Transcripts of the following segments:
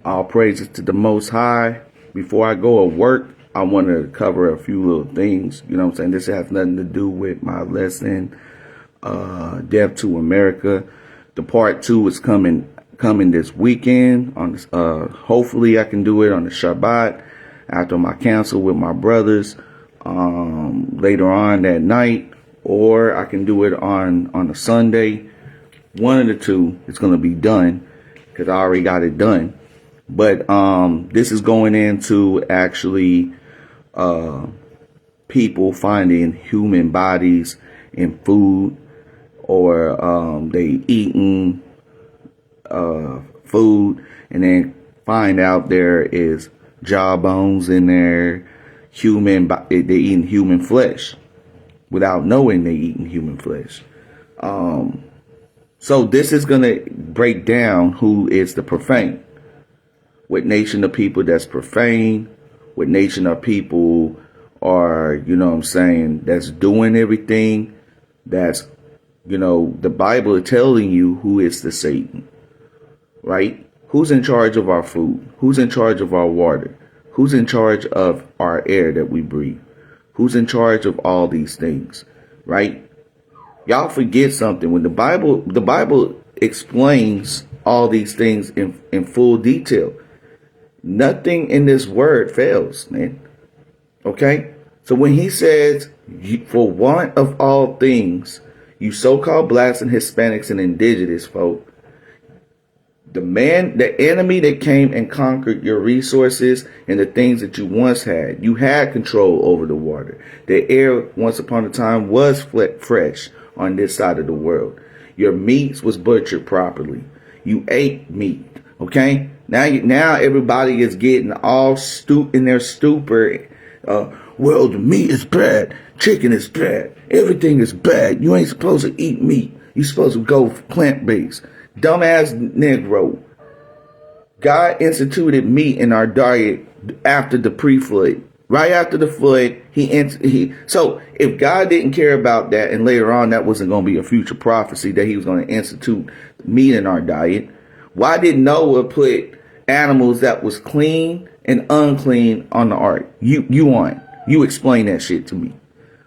All praises to the Most High. Before I go to work, I want to cover a few little things. You know what I'm saying? This has nothing to do with my lesson, Death to America. The part 2 is coming this weekend. Hopefully I can do it on the Shabbat after my council with my brothers later on that night, or I can do it on a Sunday. One of the two is going to be done because I already got it done. But this is going into actually people finding human bodies in food, or they eating food and then find out there is jawbones in there, they eating human flesh without knowing they eating human flesh. So this is going to break down who is the profane. What nation of people that's profane, what nation of people are, you know what I'm saying, that's doing everything, that's, you know, the Bible is telling you who is the Satan, right? Who's in charge of our food? Who's in charge of our water? Who's in charge of our air that we breathe? Who's in charge of all these things, right? Y'all forget something. When the Bible explains all these things in full detail. Nothing in this word fails, man. Okay? So when he says, for want of all things, you so-called blacks and Hispanics and indigenous folk, the enemy that came and conquered your resources and the things that you once had, you had control over the water. The air, once upon a time, was fresh on this side of the world. Your meats was butchered properly. You ate meat, okay? Now everybody is getting all in their stupor. Well, the meat is bad. Chicken is bad. Everything is bad. You ain't supposed to eat meat. You supposed to go plant-based. Dumbass Negro. God instituted meat in our diet after the pre-flood. Right after the flood, so if God didn't care about that, and later on that wasn't going to be a future prophecy that he was going to institute meat in our diet, why did Noah put animals that was clean and unclean on the ark? You explain that shit to me.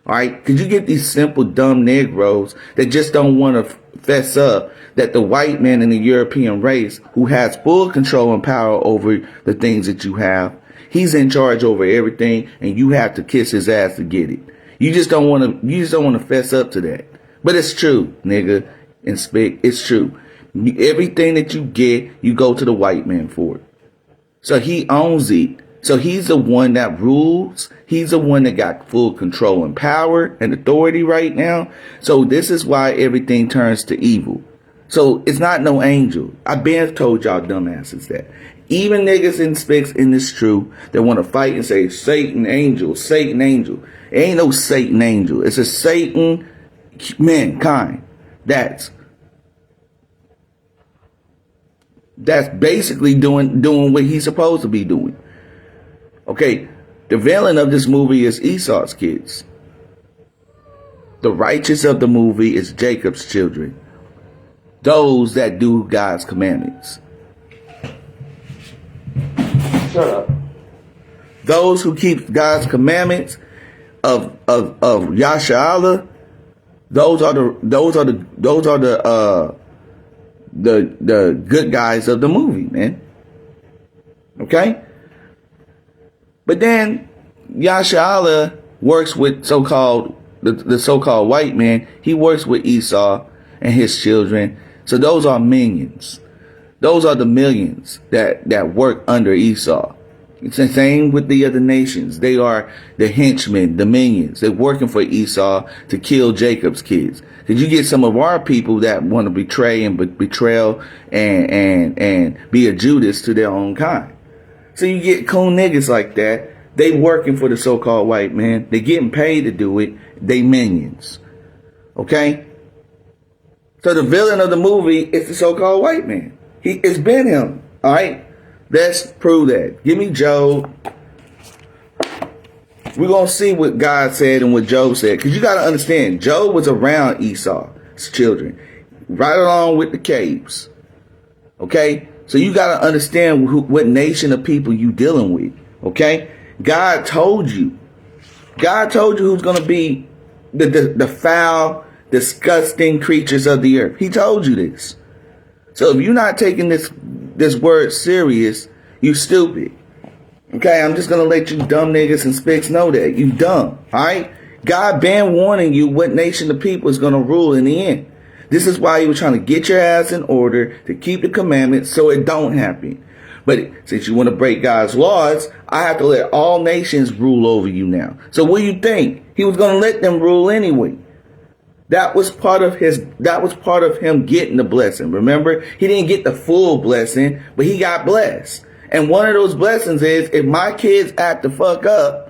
All right? Because you get these simple, dumb Negroes that just don't want to fess up that the white man in the European race, who has full control and power over the things that you have, he's in charge over everything, and you have to kiss his ass to get it. You just don't want to fess up to that. But it's true, nigga. And speak, it's true. Everything that you get, you go to the white man for it. So he owns it. So he's the one that rules. He's the one that got full control and power and authority right now. So this is why everything turns to evil. So it's not no angel. I've been told y'all dumbasses that. Even niggas in specs in this true that want to fight and say Satan angel, Satan angel. It ain't no Satan angel. It's a Satan mankind. That's basically doing what he's supposed to be doing. Okay, the villain of this movie is Esau's kids. The righteous of the movie is Jacob's children. Those that do God's commandments. Shut up. Those who keep God's commandments of Yasha, those are the good guys of the movie, man. Okay? But then Yasha works with the so-called white man. He works with Esau and his children. So those are minions. Those are the millions that work under Esau. It's the same with the other nations. They are the henchmen, the minions. They're working for Esau to kill Jacob's kids. Because you get some of our people that want to betray and betrayal and be a Judas to their own kind. So you get cool niggas like that. They working for the so-called white man. They getting paid to do it. They minions. Okay? So the villain of the movie is the so-called white man. It's been him. All right? Let's prove that. Give me Job. We're going to see what God said and what Job said. Because you got to understand, Job was around Esau's children. Right along with the caves. Okay? So you got to understand what nation of people you dealing with. Okay? God told you. God told you who's going to be the foul, disgusting creatures of the earth. He told you this. So if you're not taking this word serious, you stupid. Okay, I'm just going to let you dumb niggas and spicks know that. You dumb. Alright? God been warning you what nation of people is going to rule in the end. This is why he was trying to get your ass in order to keep the commandments so it don't happen. But since you want to break God's laws, I have to let all nations rule over you now. So what do you think? He was going to let them rule anyway. That was part of him getting the blessing. Remember, he didn't get the full blessing, but he got blessed. And one of those blessings is if my kids act the fuck up,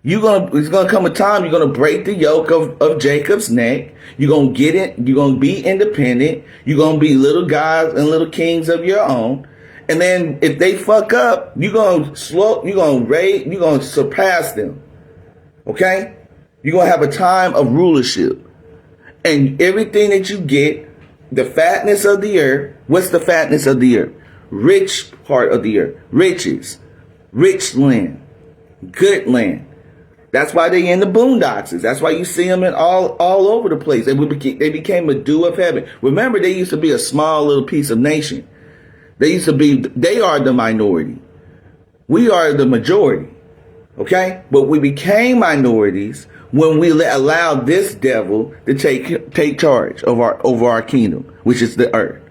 it's gonna come a time you're gonna break the yoke of Jacob's neck. You're gonna get it. You're gonna be independent. You're gonna be little guys and little kings of your own. And then if they fuck up, you're gonna surpass them. Okay? You're gonna have a time of rulership. And everything that you get, the fatness of the earth. What's the fatness of the earth? Rich part of the earth. Riches. Rich land. Good land. That's why they in the boondocks. That's why you see them in all over the place. They became a dew of heaven. Remember, they used to be a small little piece of nation. They are the minority. We are the majority. Okay? But we became minorities when we allowed this devil to take charge over our kingdom, which is the earth.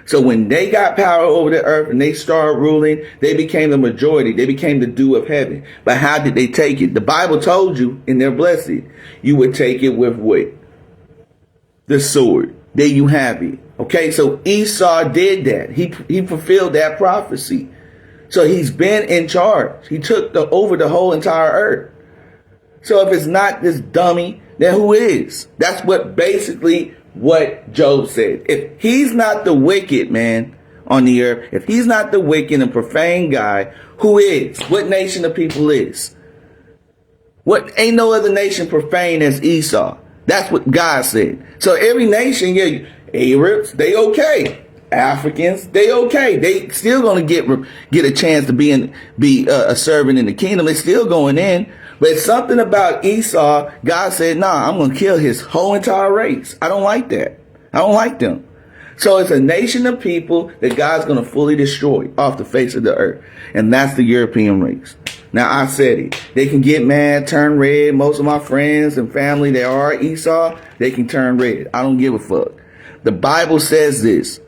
So when they got power over the earth and they started ruling, they became the majority. They became the dew of heaven. But how did they take it? The Bible told you in their blessing, you would take it with what? The sword. There you have it. Okay, so Esau did that. He fulfilled that prophecy. So he's been in charge. He took over the whole entire earth. So if it's not this dummy, then who is? That's what Job said. If he's not the wicked man on the earth, if he's not the wicked and profane guy, who is? What nation of people is? What ain't no other nation profane as Esau? That's what God said. So every nation, yeah, Arabs, they okay. Africans, they okay. They still gonna get a chance to be a servant in the kingdom. They still going in. But something about Esau, God said, nah, I'm going to kill his whole entire race. I don't like that. I don't like them. So it's a nation of people that God's going to fully destroy off the face of the earth. And that's the European race. Now, I said it. They can get mad, turn red. Most of my friends and family, they are Esau. They can turn red. I don't give a fuck. The Bible says this.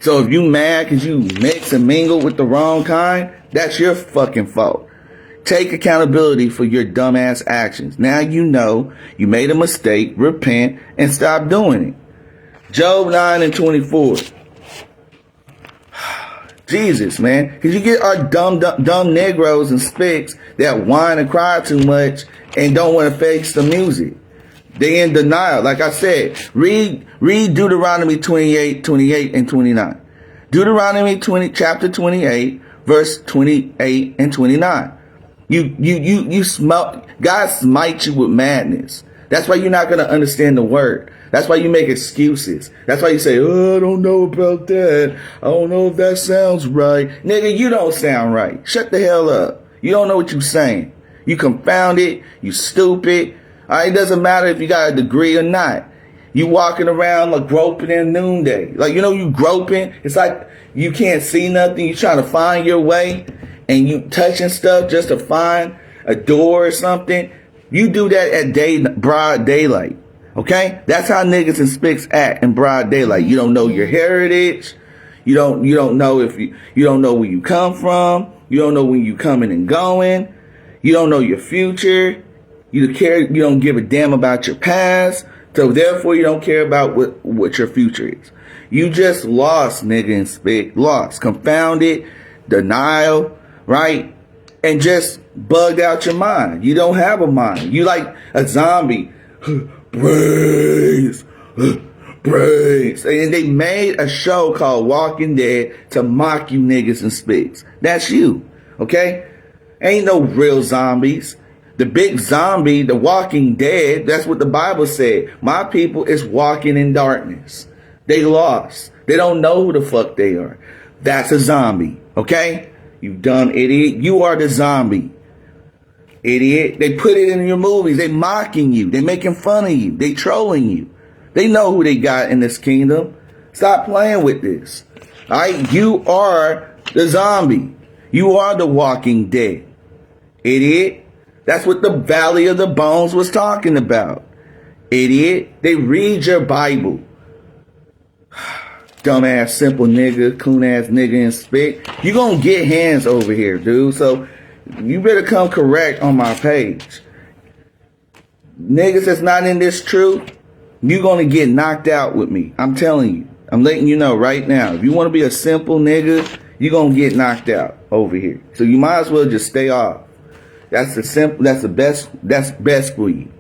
So if you mad because you mix and mingle with the wrong kind, that's your fucking fault. Take accountability for your dumbass actions. Now you know you made a mistake, repent, and stop doing it. Job 9:24. Jesus, man. Because you get our dumb Negroes and spicks that whine and cry too much and don't want to face the music. They in denial. Like I said, read Deuteronomy 28 and 29. Deuteronomy chapter 28, verse 28 and 29. You smell, God smites you with madness. That's why you're not going to understand the word. That's why you make excuses. That's why you say, oh, I don't know about that. I don't know if that sounds right. Nigga, you don't sound right. Shut the hell up. You don't know what you're saying. You confounded. You stupid. It doesn't matter if you got a degree or not. You walking around like groping in noonday. Like, you groping. It's like you can't see nothing. You trying to find your way and you touching stuff just to find a door or something. You do that at broad daylight. Okay? That's how niggas and spicks act in broad daylight. You don't know your heritage. You don't know you don't know where you come from. You don't know when you coming and going. You don't know your future. You don't give a damn about your past. So therefore you don't care about what your future is. You just lost, nigga and spick. Lost. Confounded. Denial. Right? And just bugged out your mind. You don't have a mind. You like a zombie. Brains. Brains. And they made a show called Walking Dead to mock you niggas and spicks. That's you. Okay? Ain't no real zombies. The big zombie, the Walking Dead, that's what the Bible said. My people is walking in darkness. They lost. They don't know who the fuck they are. That's a zombie, okay? You dumb idiot. You are the zombie. Idiot. They put it in your movies. They mocking you. They making fun of you. They trolling you. They know who they got in this kingdom. Stop playing with this. All right? You are the zombie. You are the walking dead. Idiot. That's what the Valley of the Bones was talking about. Idiot. They read your Bible. Dumbass, simple nigga, coon ass nigga and spit. You gonna get hands over here, dude. So you better come correct on my page. Niggas that's not in this truth, you gonna get knocked out with me. I'm telling you. I'm letting you know right now. If you want to be a simple nigga, you gonna get knocked out over here. So you might as well just stay off. That's the best for you.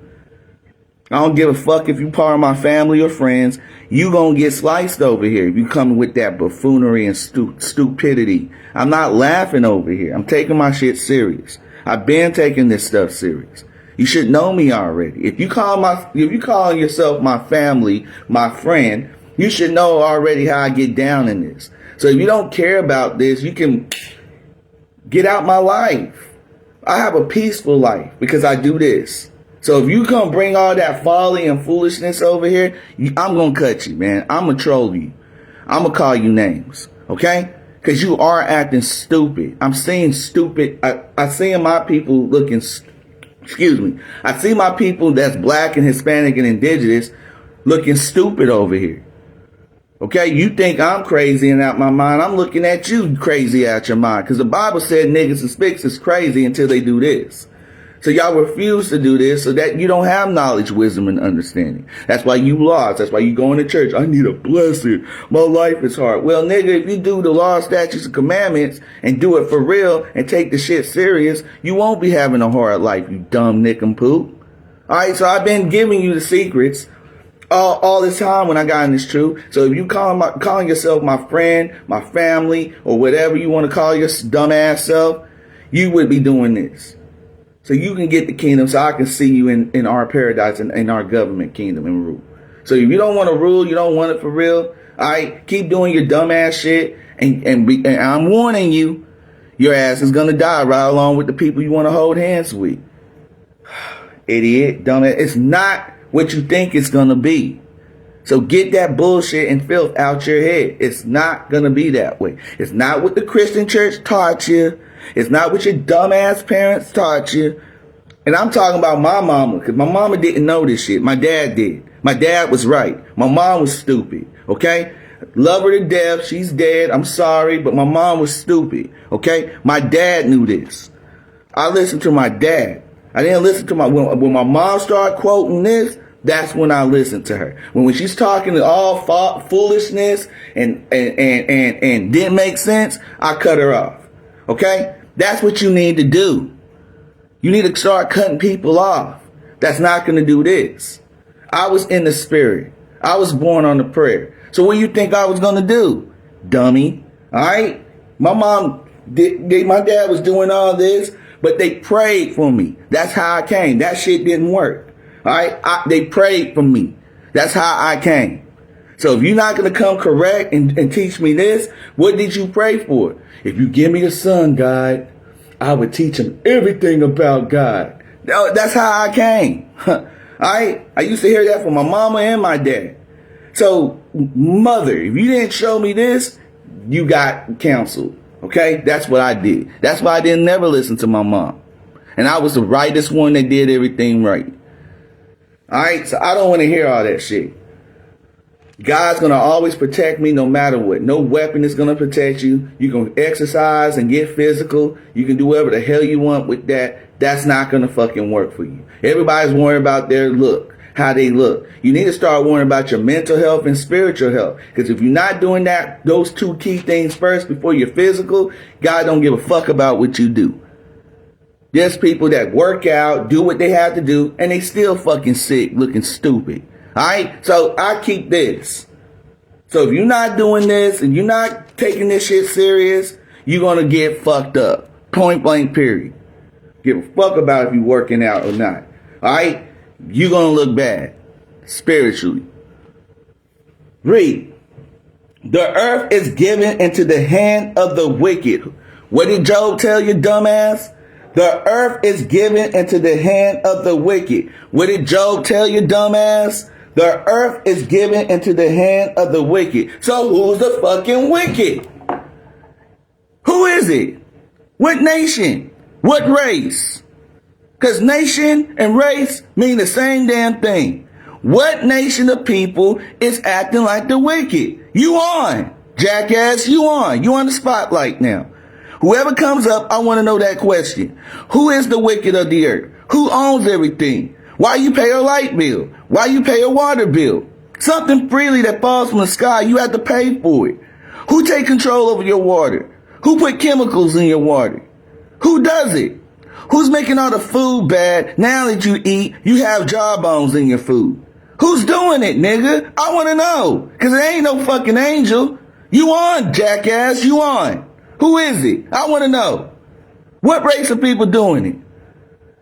I don't give a fuck if you part of my family or friends. You gonna get sliced over here if you come with that buffoonery and stupidity. I'm not laughing over here. I'm taking my shit serious. I've been taking this stuff serious. You should know me already. If you call yourself my family, my friend, you should know already how I get down in this. So if you don't care about this, you can get out my life. I have a peaceful life because I do this. So if you come bring all that folly and foolishness over here, I'm going to cut you, man. I'm going to troll you. I'm going to call you names, okay? Because you are acting stupid. I'm seeing stupid. I seeing my people looking, I see my people that's black and Hispanic and indigenous looking stupid over here. Okay, you think I'm crazy and out my mind. I'm looking at you crazy out your mind. Because the Bible said niggas and spicks is crazy until they do this. So y'all refuse to do this so that you don't have knowledge, wisdom, and understanding. That's why you lost. That's why you going to church. I need a blessing. My life is hard. Well, nigga, if you do the law, statutes, and commandments and do it for real and take the shit serious, you won't be having a hard life, you dumb nincompoop. All right, so I've been giving you the secrets all this time when I got in this truth. So if you calling yourself my friend, my family, or whatever you want to call your dumbass self, you would be doing this. So you can get the kingdom so I can see you in our paradise and in our government kingdom and rule. So if you don't want to rule, you don't want it for real, all right, keep doing your dumbass shit. And I'm warning you, your ass is going to die right along with the people you want to hold hands with. Idiot, dumbass. It's not what you think it's going to be. So get that bullshit and filth out your head. It's not going to be that way. It's not what the Christian church taught you. It's not what your dumbass parents taught you. And I'm talking about my mama, because my mama didn't know this shit. My dad did. My dad was right. My mom was stupid. Okay? Love her to death. She's dead. I'm sorry, but my mom was stupid. Okay? My dad knew this. I listened to my dad. I didn't listen to when my mom started quoting this, that's when I listened to her. When she's talking all foolishness and didn't make sense, I cut her off. Okay? That's what you need to do. You need to start cutting people off. That's not going to do this. I was in the spirit. I was born on the prayer. So what do you think I was going to do? Dummy. All right? My mom my dad was doing all this, but they prayed for me. That's how I came. That shit didn't work. All right? They prayed for me. That's how I came. So if you're not going to come correct and teach me this, what did you pray for? If you give me a son, God, I would teach him everything about God. That's how I came. All right? I used to hear that from my mama and my dad. So, mother, if you didn't show me this, you got counseled. Okay? That's what I did. That's why I didn't never listen to my mom. And I was the rightest one that did everything right. All right? So I don't want to hear all that shit. God's going to always protect me no matter what. No weapon is going to protect you. You can exercise and get physical. You can do whatever the hell you want with that. That's not going to fucking work for you. Everybody's worrying about their look, how they look. You need to start worrying about your mental health and spiritual health. Because if you're not doing that, those two key things first before your physical, God don't give a fuck about what you do. There's people that work out, do what they have to do, and they still fucking sick, looking stupid. All right, so I keep this. So if you're not doing this and you're not taking this shit serious, you're going to get fucked up. Point blank, period. Give a fuck about if you're working out or not. All right, you're going to look bad spiritually. Read. The earth is given into the hand of the wicked. What did Job tell you, dumbass? The earth is given into the hand of the wicked. What did Job tell you, dumbass? The earth is given into the hand of the wicked. So who's the fucking wicked? Who is it? What nation? What race? Because nation and race mean the same damn thing. What nation of people is acting like the wicked? You on, jackass, you on. You on the spotlight now. Whoever comes up, I want to know that question. Who is the wicked of the earth? Who owns everything? Why you pay a light bill? Why you pay a water bill? Something freely that falls from the sky, you have to pay for it. Who take control over your water? Who put chemicals in your water? Who does it? Who's making all the food bad? Now that you eat, you have jawbones in your food. Who's doing it, nigga? I want to know. Because it ain't no fucking angel. You on, jackass, you on. Who is it? I want to know. What race of people doing it?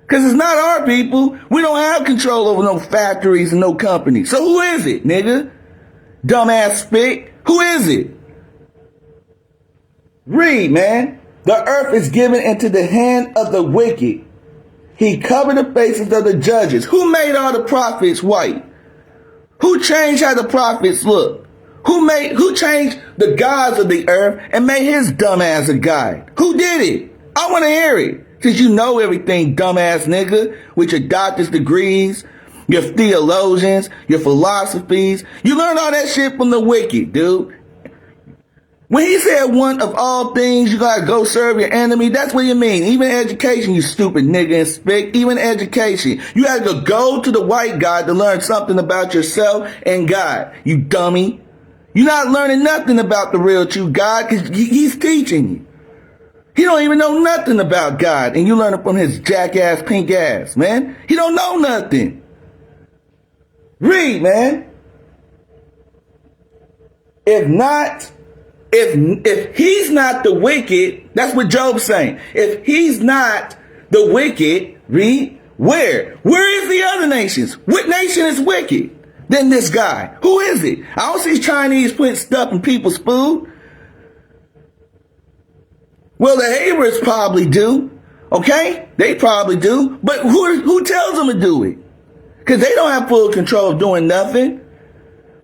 Because it's not our people. We don't have control over no factories and no companies. So who is it, nigga? Dumbass spick. Who is it? Read, man. The earth is given into the hand of the wicked. He covered the faces of the judges. Who made all the prophets white? Who changed how the prophets look? Who changed the gods of the earth and made his dumbass a god? Who did it? I want to hear it. Since you know everything, dumbass nigga, with your doctor's degrees, your theologians, your philosophies. You learned all that shit from the wicked, dude. When he said one of all things, you gotta go serve your enemy, that's what you mean. Even education, you stupid nigga and spick. Even education. You had to go to the white God to learn something about yourself and God, you dummy. You're not learning nothing about the real true God because he's teaching you. He don't even know nothing about God and you learn it from his jackass pink ass, man. He don't know nothing. Read, man. If he's not the wicked, that's what Job's saying. If he's not the wicked, read, where? Where is the other nations? What nation is wicked than this guy? Who is it? I don't see Chinese putting stuff in people's food. Well, the Arabs probably do. Okay? They probably do. But who tells them to do it? Because they don't have full control of doing nothing.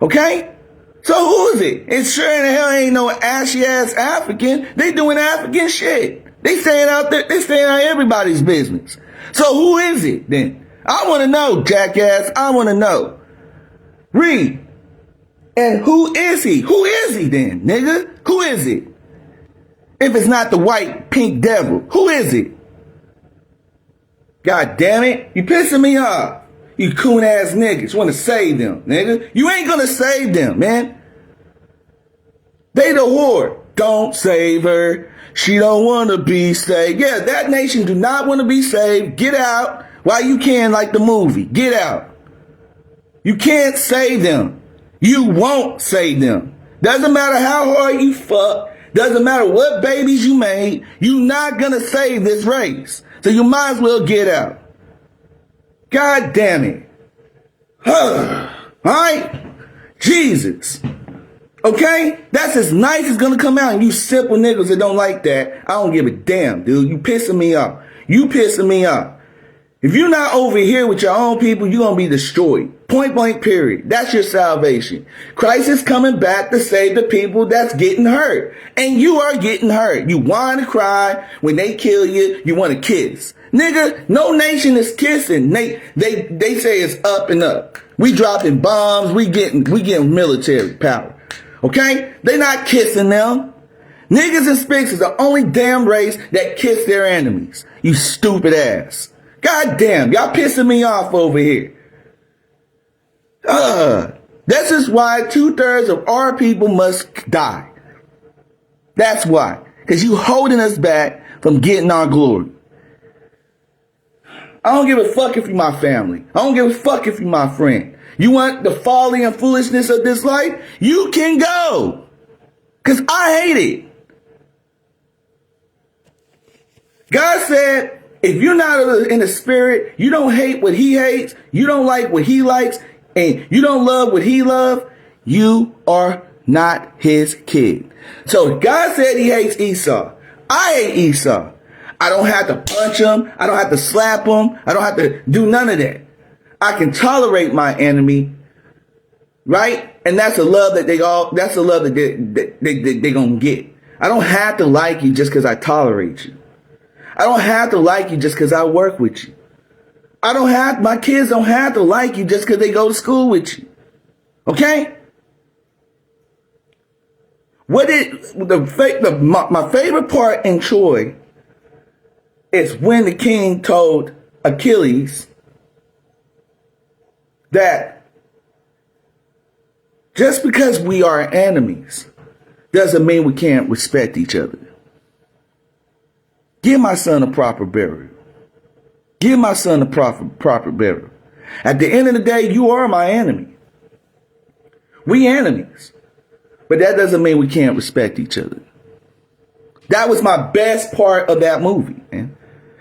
Okay? So who is it? It sure in the hell ain't no ashy ass African. They doing African shit. They staying out there. They staying out everybody's business. So who is it then? I want to know, jackass. I want to know. Read. And who is he? Who is he then, nigga? Who is it? If it's not the white pink devil, who is it? God damn it. You pissing me off. You coon ass niggas want to save them, nigga. You ain't gonna save them, man. They the whore. Don't save her. She don't want to be saved. Yeah, that nation do not want to be saved. Get out while you can, like the movie. Get out. You can't save them. You won't save them. Doesn't matter how hard you fuck. Doesn't matter what babies you made. You not gonna save this race. So you might as well get out. God damn it. Alright? Jesus. Okay? That's as nice as gonna come out. And you simple niggas that don't like that, I don't give a damn, dude. You pissing me off. You pissing me off. If you're not over here with your own people, you're gonna be destroyed. Point blank period. That's your salvation. Christ is coming back to save the people that's getting hurt. And you are getting hurt. You want to cry. When they kill you, you want to kiss. Nigga, no nation is kissing. They say it's up and up. We dropping bombs. We getting military power. Okay? They not kissing them. Niggas and spicks is the only damn race that kiss their enemies. You stupid ass. God damn, y'all pissing me off over here. This is why 2/3 of our people must die. That's why. Because you holding us back from getting our glory. I don't give a fuck if you're my family. I don't give a fuck if you're my friend. You want the folly and foolishness of this life? You can go. Because I hate it. God said, if you're not in the spirit, you don't hate what he hates, you don't like what he likes, and you don't love what he loves, you are not his kid. So God said he hates Esau. I hate Esau. I don't have to punch him. I don't have to slap him. I don't have to do none of that. I can tolerate my enemy, right? And that's a love that that's a love that they gonna get. I don't have to like you just because I tolerate you. I don't have to like you just because I work with you. My kids don't have to like you just because they go to school with you. Okay? My favorite part in Troy is when the king told Achilles that just because we are enemies doesn't mean we can't respect each other. Give my son a proper burial. Give my son a proper burial. At the end of the day, you are my enemy. We enemies. But that doesn't mean we can't respect each other. That was my best part of that movie, man.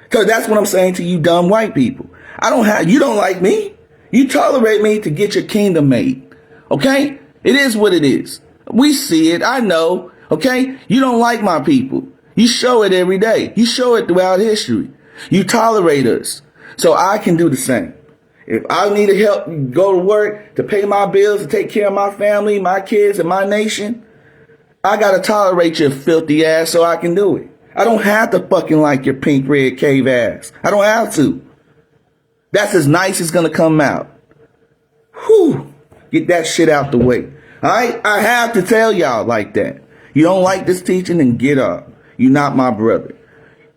Because that's what I'm saying to you dumb white people. You don't like me. You tolerate me to get your kingdom made. Okay? It is what it is. We see it. I know. Okay? You don't like my people. You show it every day. You show it throughout history. You tolerate us. So I can do the same. If I need to help go to work, to pay my bills, to take care of my family, my kids, and my nation, I got to tolerate your filthy ass so I can do it. I don't have to fucking like your pink red cave ass. I don't have to. That's as nice as going to come out. Whew. Get that shit out the way. All right? I have to tell y'all like that. You don't like this teaching, then get up. You're not my brother.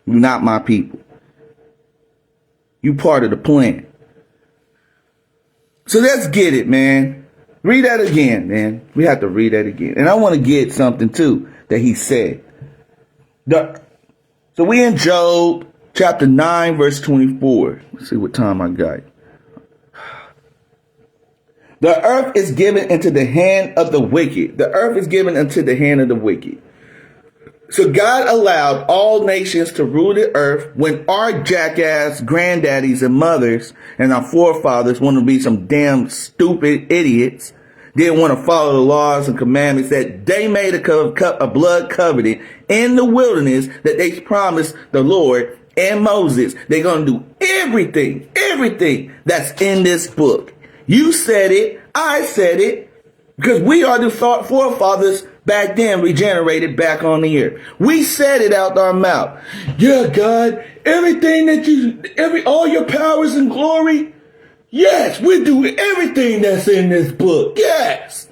You're not my people. You part of the plan. So let's get it, man. Read that again, man. We have to read that again. And I want to get something, too, that he said. So we in Job chapter 9, verse 24. Let's see what time I got. The earth is given into the hand of the wicked. The earth is given into the hand of the wicked. So God allowed all nations to rule the earth when our jackass granddaddies and mothers and our forefathers want to be some damn stupid idiots, didn't want to follow the laws and commandments that they made a blood covenant in the wilderness that they promised the Lord and Moses. They're going to do everything that's in this book. You said it. I said it. Because we are the forefathers back then regenerated back on the earth. We said it out our mouth. Yeah, God, all your powers and glory. Yes, we do everything that's in this book. Yes.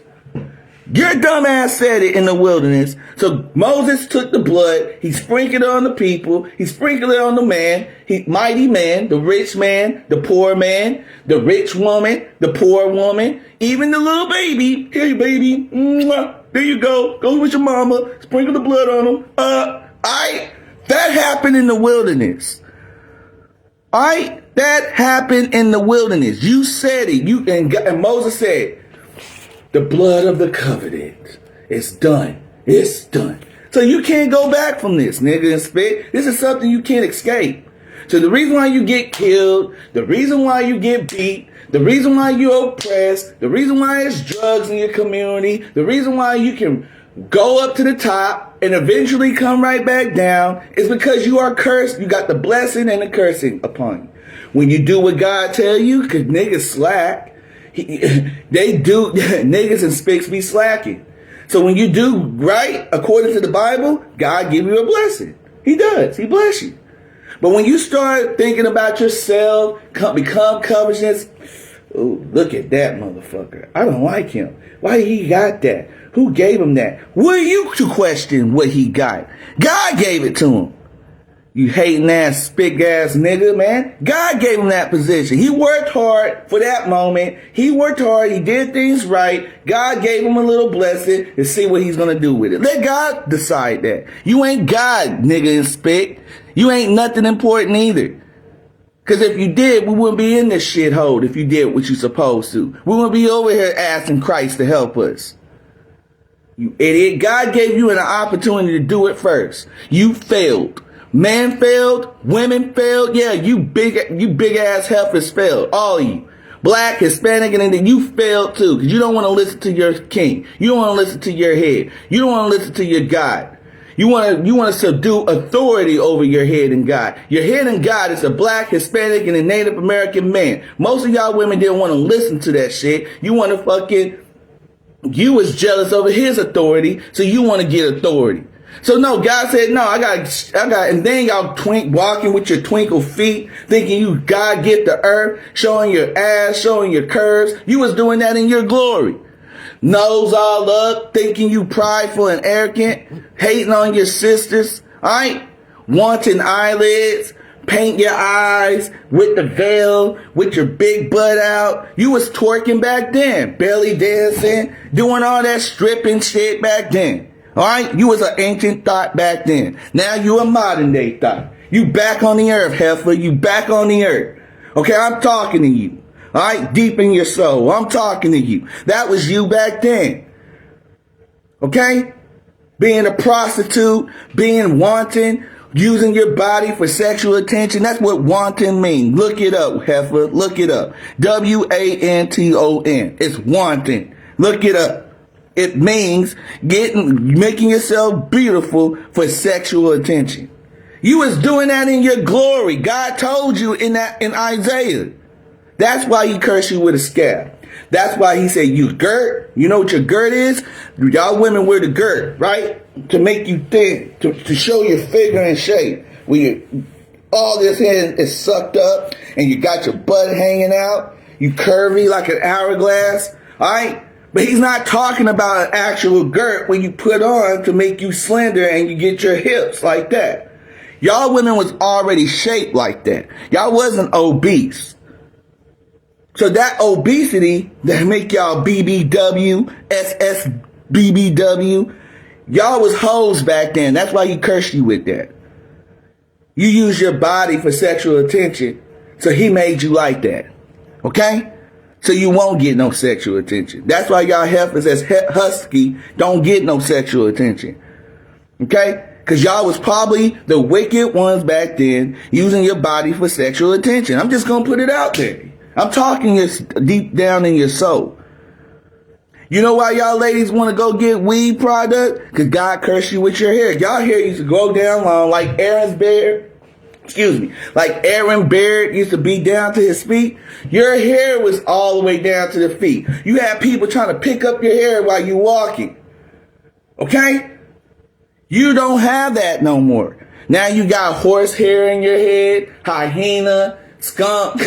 Your dumb ass said it in the wilderness. So Moses took the blood. He sprinkled it on the people. He sprinkled it on the man. Mighty man, the rich man, the poor man, the rich woman, the poor woman, even the little baby. Hey, baby. Mwah. There you go. Go with your mama. Sprinkle the blood on them. That happened in the wilderness. That happened in the wilderness. You said it. And Moses said, the blood of the covenant is done. It's done. So you can't go back from this, nigga, and spit. This is something you can't escape. So the reason why you get killed, the reason why you get beat, the reason why you're oppressed, the reason why there's drugs in your community, the reason why you can go up to the top and eventually come right back down is because you are cursed. You got the blessing and the cursing upon you. When you do what God tell you, because niggas slack, they do, niggas and spicks be slacking. So when you do right, according to the Bible, God give you a blessing. He does. He bless you. But when you start thinking about yourself, become covetous, ooh, look at that motherfucker. I don't like him. Why he got that? Who gave him that? Who are you to question what he got? God gave it to him. You hating ass, spick ass nigga, man. God gave him that position. He worked hard for that moment. He worked hard. He did things right. God gave him a little blessing to see what he's going to do with it. Let God decide that. You ain't God, nigga and spick. You ain't nothing important either. Because if you did, we wouldn't be in this shithole if you did what you supposed to. We wouldn't be over here asking Christ to help us. You idiot. God gave you an opportunity to do it first. You failed. Man failed. Women failed. Yeah, you big ass heifers failed. All of you. Black, Hispanic, and then you failed too, because you don't want to listen to your king. You don't want to listen to your head. You don't want to listen to your God. You want to subdue authority over your head and God. Your head and God is a Black, Hispanic, and a Native American man. Most of y'all women didn't want to listen to that shit. You want to fucking, you was jealous over his authority, so you want to get authority. So no, God said, no, I got, and then y'all walking with your twinkle feet, thinking you God get the earth, showing your ass, showing your curves. You was doing that in your glory. Nose all up, thinking you prideful and arrogant, hating on your sisters, alright? Wanting eyelids, paint your eyes with the veil, with your big butt out. You was twerking back then, belly dancing, doing all that stripping shit back then. Alright? You was an ancient thought back then. Now you a modern day thought. You back on the earth, heifer. You back on the earth. Okay, I'm talking to you. Alright? Deep in your soul. I'm talking to you. That was you back then. Okay? Being a prostitute, being wanton, using your body for sexual attention. That's what wanton means. Look it up, heifer. Look it up. WANTON. It's wanton. Look it up. It means making yourself beautiful for sexual attention. You was doing that in your glory. God told you in Isaiah. That's why he cursed you with a scab. That's why he said you girt. You know what your girt is? Y'all women wear the girt, right? To make you thin, to show your figure and shape. When all this hair is sucked up and you got your butt hanging out, you curvy like an hourglass, all right? But he's not talking about an actual girt when you put on to make you slender and you get your hips like that. Y'all women was already shaped like that. Y'all wasn't obese. So that obesity that make y'all BBW, SSBBW, y'all was hoes back then. That's why he cursed you with that. You use your body for sexual attention, so he made you like that. Okay? So you won't get no sexual attention. That's why y'all heifers as husky don't get no sexual attention. Okay? Because y'all was probably the wicked ones back then using your body for sexual attention. I'm just going to put it out there. I'm talking deep down in your soul. You know why y'all ladies want to go get weed product? Because God cursed you with your hair. Y'all hair used to go down long like Aaron Beard used to be down to his feet. Your hair was all the way down to the feet. You had people trying to pick up your hair while you walking. Okay? You don't have that no more. Now you got horse hair in your head, hyena, skunk,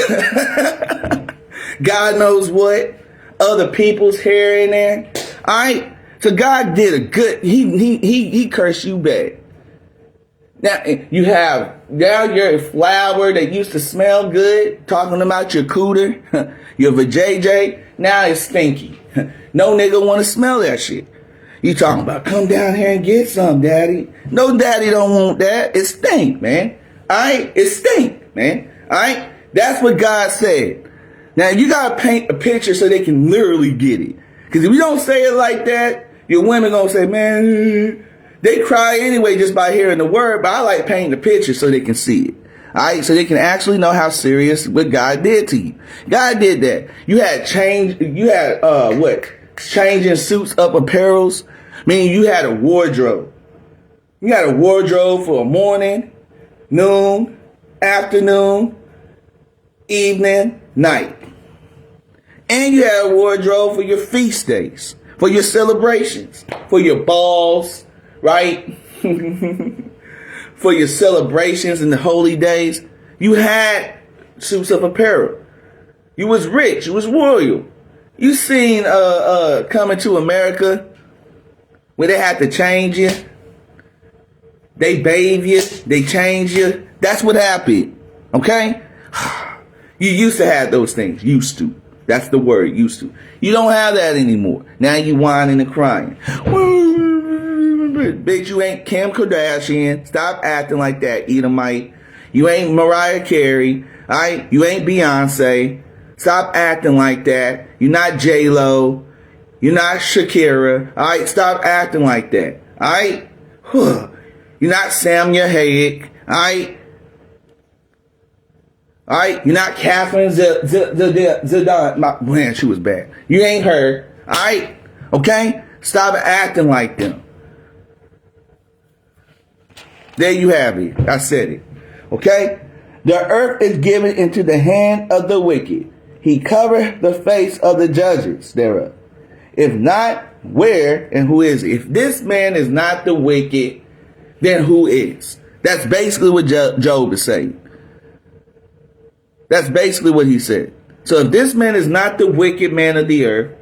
God knows what, other people's hair in there. Alright? So God did a good, he cursed you bad. Now your flower that used to smell good, talking about your cooter, your vajayjay, now it's stinky. No nigga want to smell that shit. You talking about, come down here and get some, daddy. No, daddy don't want that. It stink, man. Alright? It stink, man. Alright? That's what God said. Now, you gotta paint a picture so they can literally get it. Because if you don't say it like that, your women gonna say, man, they cry anyway just by hearing the word, but I like painting the picture so they can see it. Alright? So they can actually know how serious what God did to you. God did that. You had changing suits up apparels. Meaning you had a wardrobe. You had a wardrobe for a morning, noon, afternoon, evening, night. And you had a wardrobe for your feast days, for your celebrations, for your balls, right? For your celebrations and the holy days. You had suits of apparel. You was rich. You was royal. You seen Coming to America where they had to change you. They bathe you. They change you. That's what happened. Okay? You used to have those things. Used to. That's the word. Used to. You don't have that anymore. Now you whining and crying. Bitch, you ain't Kim Kardashian. Stop acting like that, Edomite. You ain't Mariah Carey. Alright? You ain't Beyonce. Stop acting like that. You're not J-Lo. You're not Shakira. Alright? Stop acting like that. Alright? You're not Samuel Hayek. Alright? All right, you're not Catherine Zidane. Man, she was bad. You ain't her. All right, okay. Stop acting like them. There you have it. I said it. Okay. The earth is given into the hand of the wicked. He covered the face of the judges thereof. If not, where and who is it? If this man is not the wicked, then who is? That's basically what Job is saying. That's basically what he said. So if this man is not the wicked man of the earth,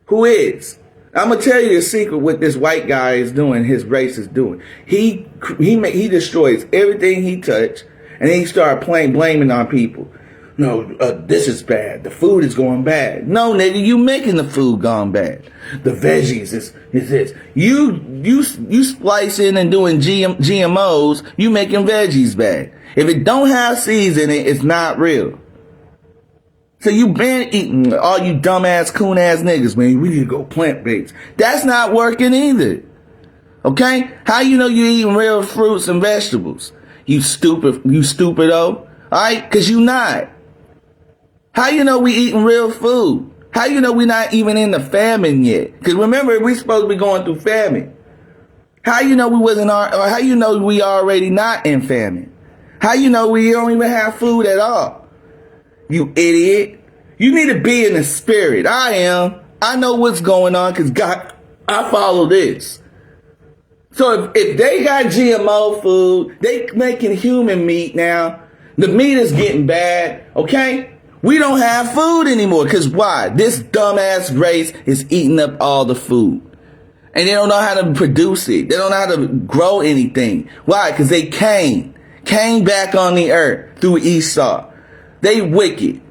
who is? I'm gonna tell you the secret what this white guy is doing. His race is doing. He destroys everything he touched, and then he started blaming on people. No, this is bad. The food is going bad. No, nigga, you making the food gone bad. The veggies is this. You splicing and doing GMOs. You making veggies bad. If it don't have seeds in it, it's not real. So you been eating, all you dumbass, coon ass niggas, man. We need to go plant based. That's not working either. Okay? How you know you eating real fruits and vegetables? You stupido. Alright? Cause you not. How you know we eating real food? How you know we not even in the famine yet? Cause remember, we supposed to be going through famine. How you know how you know we already not in famine? How you know we don't even have food at all? You idiot. You need to be in the spirit. I am. I know what's going on because God, I follow this. So if they got GMO food, they making human meat now. The meat is getting bad, okay? We don't have food anymore because why? This dumbass race is eating up all the food. And they don't know how to produce it. They don't know how to grow anything. Why? Because they came back on the earth through Esau. They wicked.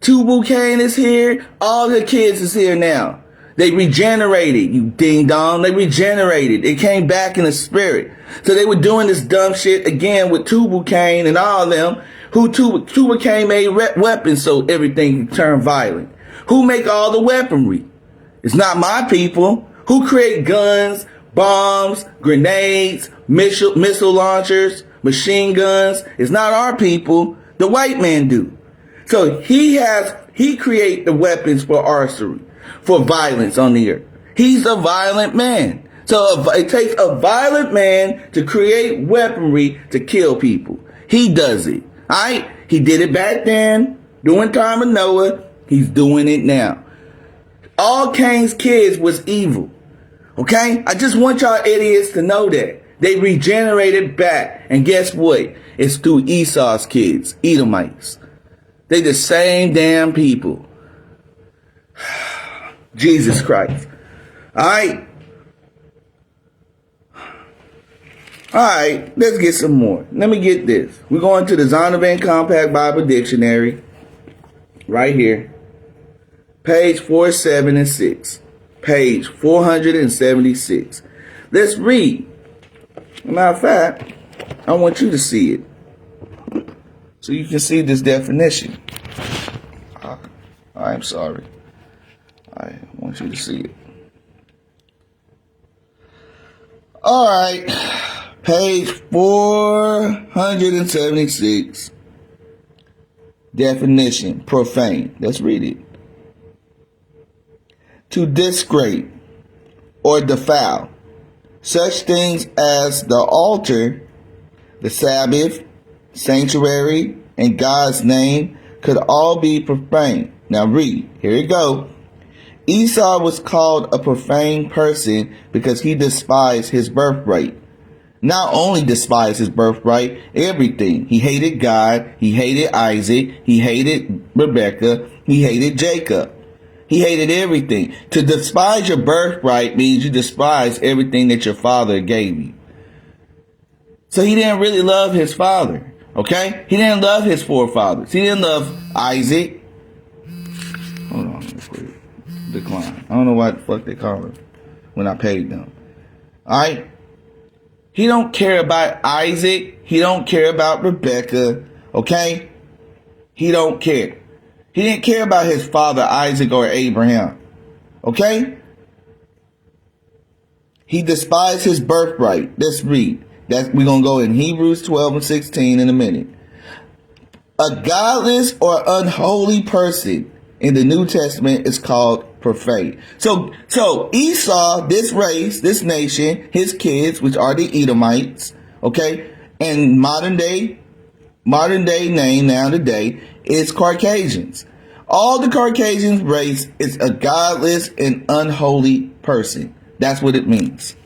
Tubal-Cain is here. All the kids is here now. They regenerated, you ding dong. They regenerated. They came back in the spirit. So they were doing this dumb shit again with Tubal-Cain and all of them. Who Tubal-Cain made weapons so everything turned violent. Who make all the weaponry? It's not my people. Who create guns, bombs, grenades, missile launchers, machine guns? It's not our people. The white man do. So he create the weapons for archery, for violence on the earth. He's a violent man. So it takes a violent man to create weaponry to kill people. He does it. Alright? He did it back then, during time of Noah. He's doing it now. All Cain's kids was evil. Okay? I just want y'all idiots to know that. They regenerated back. And guess what? It's through Esau's kids, Edomites. They the same damn people. Jesus Christ. Alright? Alright, let's get some more. Let me get this. We're going to the Zondervan Compact Bible Dictionary. Right here. Page 476. Page 476. Let's read. Matter of fact, I want you to see it. So you can see this definition. I'm sorry. I want you to see it. Alright. Page 476. Definition. Profane. Let's read it. To disgrace or defile. Such things as the altar, the Sabbath, sanctuary, and God's name could all be profane. Now read. Here you go. Esau was called a profane person because he despised his birthright. Not only despised his birthright, everything. He hated God. He hated Isaac. He hated Rebekah. He hated Jacob. He hated everything. To despise your birthright means you despise everything that your father gave you. So he didn't really love his father. Okay? He didn't love his forefathers. He didn't love Isaac. Hold on. Decline. I don't know what the fuck they call it when I paid them. Alright? He don't care about Isaac. He don't care about Rebekah. Okay? He don't care. He didn't care about his father Isaac or Abraham. Okay? He despised his birthright. Let's read. We're going to go in Hebrews 12 and 16 in a minute. A godless or unholy person in the New Testament is called profane. So Esau, this race, this nation, his kids, which are the Edomites, okay, and modern day name now today is Caucasians. All the Caucasian race is a godless and unholy person. That's what it means.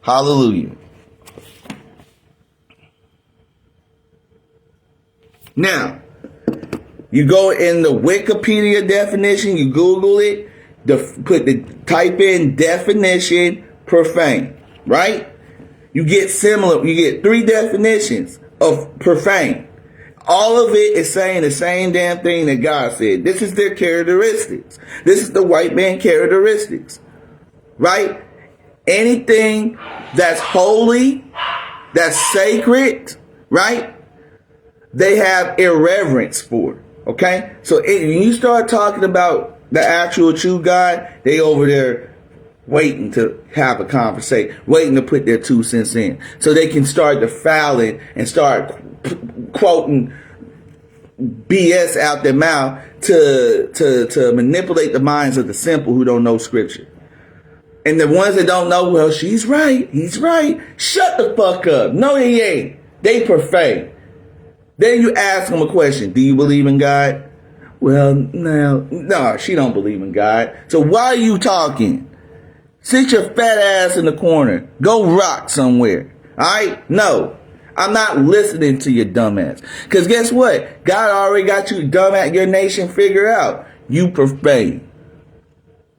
Hallelujah. Now, you go in the Wikipedia definition, you Google it, type in definition profane, right? You get three definitions of profane. All of it is saying the same damn thing that God said. This is their characteristics. This is the white man characteristics, right? Anything that's holy, that's sacred, right? They have irreverence for it. Okay? So when you start talking about the actual true God, they over there waiting to have a conversation, waiting to put their 2 cents in. So they can start defiling and start quoting BS out their mouth to manipulate the minds of the simple who don't know scripture. And the ones that don't know, well, she's right, he's right. Shut the fuck up. No, he ain't. They profane. Then you ask them a question. Do you believe in God? Well, no, she don't believe in God. So why are you talking? Sit your fat ass in the corner. Go rock somewhere. All right? No, I'm not listening to your dumb ass. Because guess what? God already got you dumb at your nation figured out. You profane.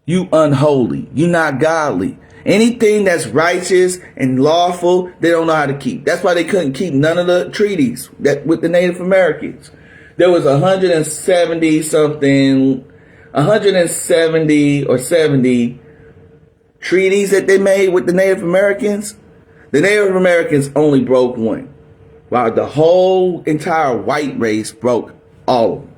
You unholy. You not godly. Anything that's righteous and lawful, they don't know how to keep. That's why they couldn't keep none of the treaties that with the Native Americans. There was 170 or 70 treaties that they made with the Native Americans. The Native Americans only broke one, while the whole entire white race broke all of them.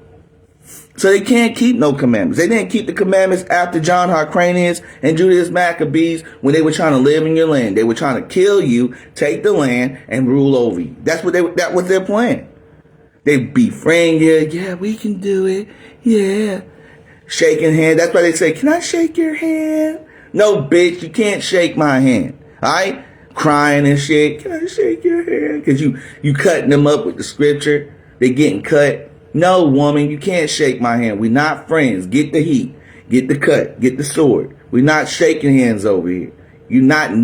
So they can't keep no commandments. They didn't keep the commandments after John Hyrcanus and Judas Maccabees when they were trying to live in your land. They were trying to kill you, take the land, and rule over you. That was their plan. They befriend you. Yeah, we can do it. Yeah. Shaking hand. That's why they say, can I shake your hand? No, bitch, you can't shake my hand. All right? Crying and shit. Can I shake your hand? Because you cutting them up with the scripture. They getting cut. No, woman, you can't shake my hand. We're not friends. Get the heat. Get the cut. Get the sword. We're not shaking hands over here. You're not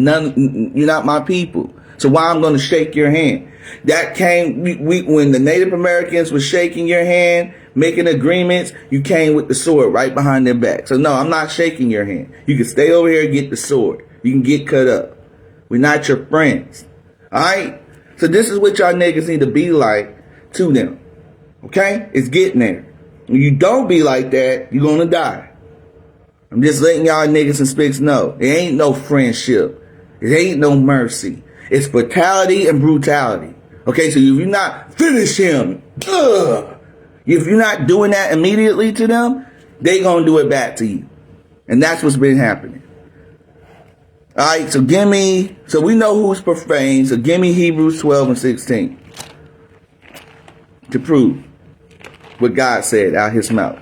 my people. So why I'm going to shake your hand? That came, when the Native Americans were shaking your hand, making agreements, you came with the sword right behind their back. So no, I'm not shaking your hand. You can stay over here and get the sword. You can get cut up. We're not your friends. All right? So this is what y'all niggas need to be like to them. Okay? It's getting there. When you don't be like that, you're going to die. I'm just letting y'all niggas and spicks know. There ain't no friendship. There ain't no mercy. It's fatality and brutality. Okay? So if you're not, finish him. If you're not doing that immediately to them, they going to do it back to you. And that's what's been happening. All right? So we know who's profane. So give me Hebrews 12 and 16 to prove what God said out his mouth.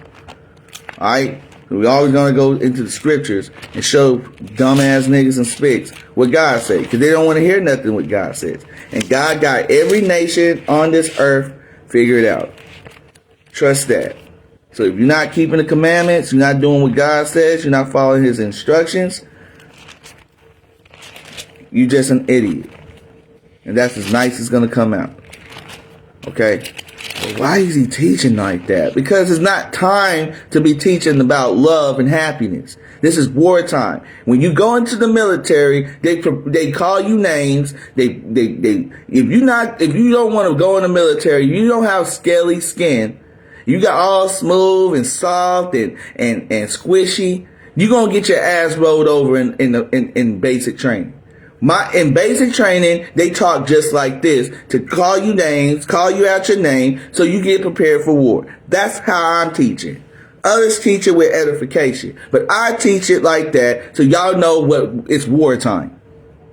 All right? So we always going to go into the scriptures and show dumbass niggas and spicks what God said. Because they don't want to hear nothing what God says. And God got every nation on this earth figured out. Trust that. So if you're not keeping the commandments, you're not doing what God says, you're not following his instructions, you're just an idiot. And that's as nice as it's going to come out. Okay? But why is he teaching like that? Because it's not time to be teaching about love and happiness. This is wartime. When you go into the military, they call you names. If you don't want to go in the military, you don't have scaly skin. You got all smooth and soft and squishy. You're gonna get your ass rolled over in basic training. In basic training, they talk just like this to call you names, call you out your name, so you get prepared for war. That's how I'm teaching. Others teach it with edification, but I teach it like that so y'all know what it's wartime.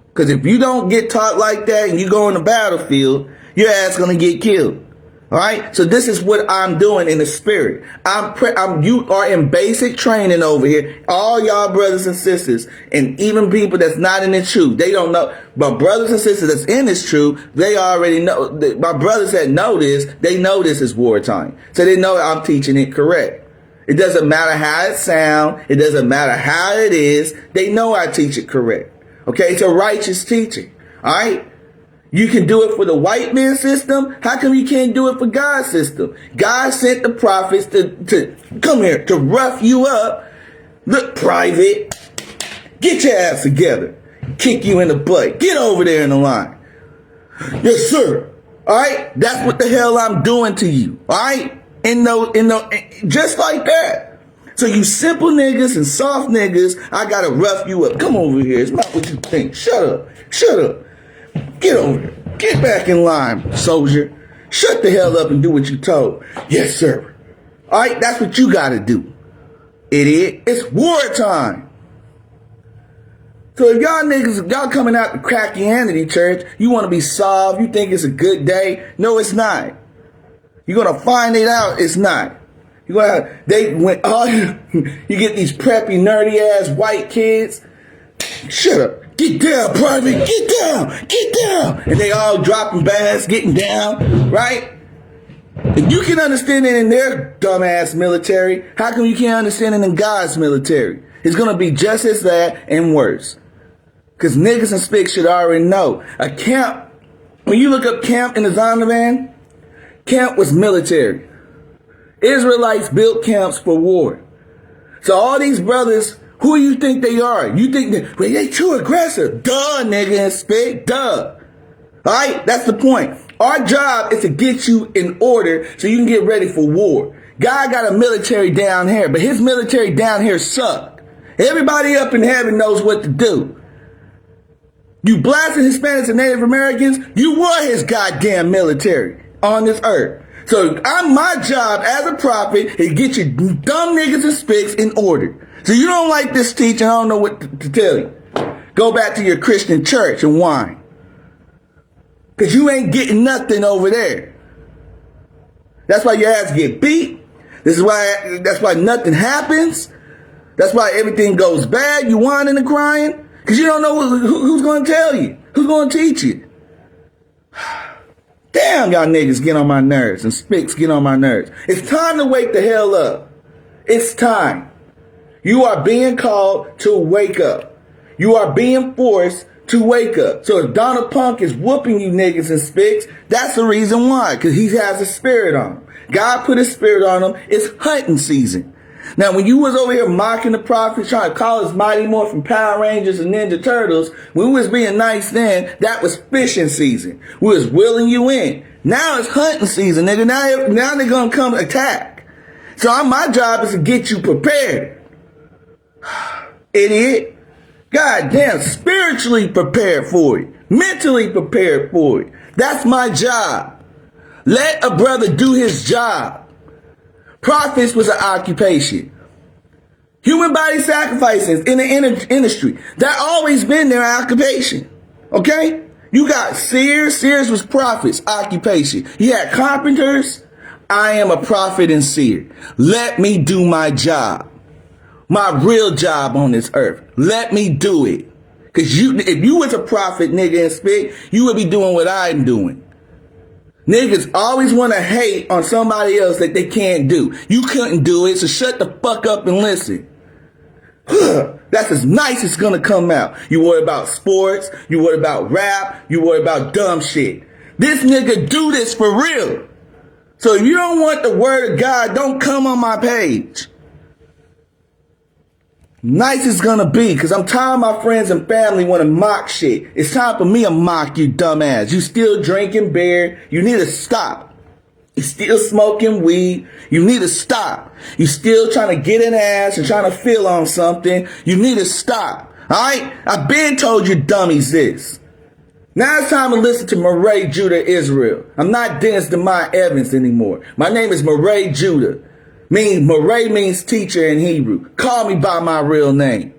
Because if you don't get taught like that and you go on the battlefield, your ass gonna get killed. All right. So this is what I'm doing in the spirit. You are in basic training over here. All y'all brothers and sisters, and even people that's not in the truth, they don't know. But brothers and sisters that's in this truth, they already know. My brothers that know this, they know this is wartime. So they know I'm teaching it correct. It doesn't matter how it sounds. It doesn't matter how it is. They know I teach it correct. Okay. It's a righteous teaching. All right. You can do it for the white man system. How come you can't do it for God's system? God sent the prophets to come here, to rough you up. Look, private, get your ass together. Kick you in the butt. Get over there in the line. Yes, sir. All right? That's what the hell I'm doing to you. All right? Just like that. So you simple niggas and soft niggas, I gotta rough you up. Come over here. It's not what you think. Shut up. Shut up. Get over there. Get back in line, soldier. Shut the hell up and do what you told. Yes, sir. All right, that's what you got to do, idiot. It's wartime. So if y'all coming out to Christianity church, you want to be soft, you think it's a good day. No, it's not. You're going to find it out. It's not. You get these preppy, nerdy ass white kids. Shut up. Get down, private. Get down. Get down. And they all dropping bags, getting down, right? If you can understand it in their dumbass military, how come you can't understand it in God's military? It's going to be just as bad and worse. Because niggas and spics should already know. A camp, when you look up camp in the Zondervan, camp was military. Israelites built camps for war. So all these brothers, who do you think they are? You think that, well, they too aggressive. Duh, nigga, and spit, duh. All right, that's the point. Our job is to get you in order so you can get ready for war. God got a military down here, but his military down here sucked. Everybody up in heaven knows what to do. You blasted Hispanics and Native Americans, you were his goddamn military on this earth. So my job as a prophet is get you dumb niggas and spics in order. So you don't like this teaching, I don't know what to tell you. Go back to your Christian church and whine. Because you ain't getting nothing over there. That's why your ass get beat. That's why nothing happens. That's why everything goes bad. You whining and crying. Because you don't know who's going to tell you. Who's going to teach you. Damn, y'all niggas get on my nerves and spics get on my nerves. It's time to wake the hell up. It's time. You are being called to wake up. You are being forced to wake up. So if Donald Punk is whooping you niggas and spics, that's the reason why. Because he has a spirit on him. God put his spirit on him. It's hunting season. Now, when you was over here mocking the prophets, trying to call us Mighty Morphin Power Rangers and Ninja Turtles, when we was being nice then, that was fishing season. We was willing you in. Now it's hunting season, nigga. Now they're going to come attack. So my job is to get you prepared. Idiot. God damn, spiritually prepared for it. Mentally prepared for it. That's my job. Let a brother do his job. Prophets was an occupation. Human body sacrifices in the industry. That always been their occupation. Okay? You got seers. Seers was prophets, occupation. You had carpenters. I am a prophet and seer. Let me do my job. My real job on this earth. Let me do it. Because if you was a prophet, nigga, and spit, you would be doing what I'm doing. Niggas always want to hate on somebody else that they can't do. You couldn't do it, so shut the fuck up and listen. That's as nice as it's gonna come out. You worry about sports, you worry about rap, you worry about dumb shit. This nigga do this for real. So if you don't want the word of God, don't come on my page. Nice it's gonna be, because I'm tired of my friends and family want to mock shit. It's time for me to mock you, dumbass. You still drinking beer. You need to stop. You still smoking weed. You need to stop. You still trying to get an ass and trying to feel on something. You need to stop. Alright? I've been told you dummies this. Now it's time to listen to Murray Judah Israel. I'm not Dennis DeMar Evans anymore. My name is Murray Judah. Murray means teacher in Hebrew. Call me by my real name.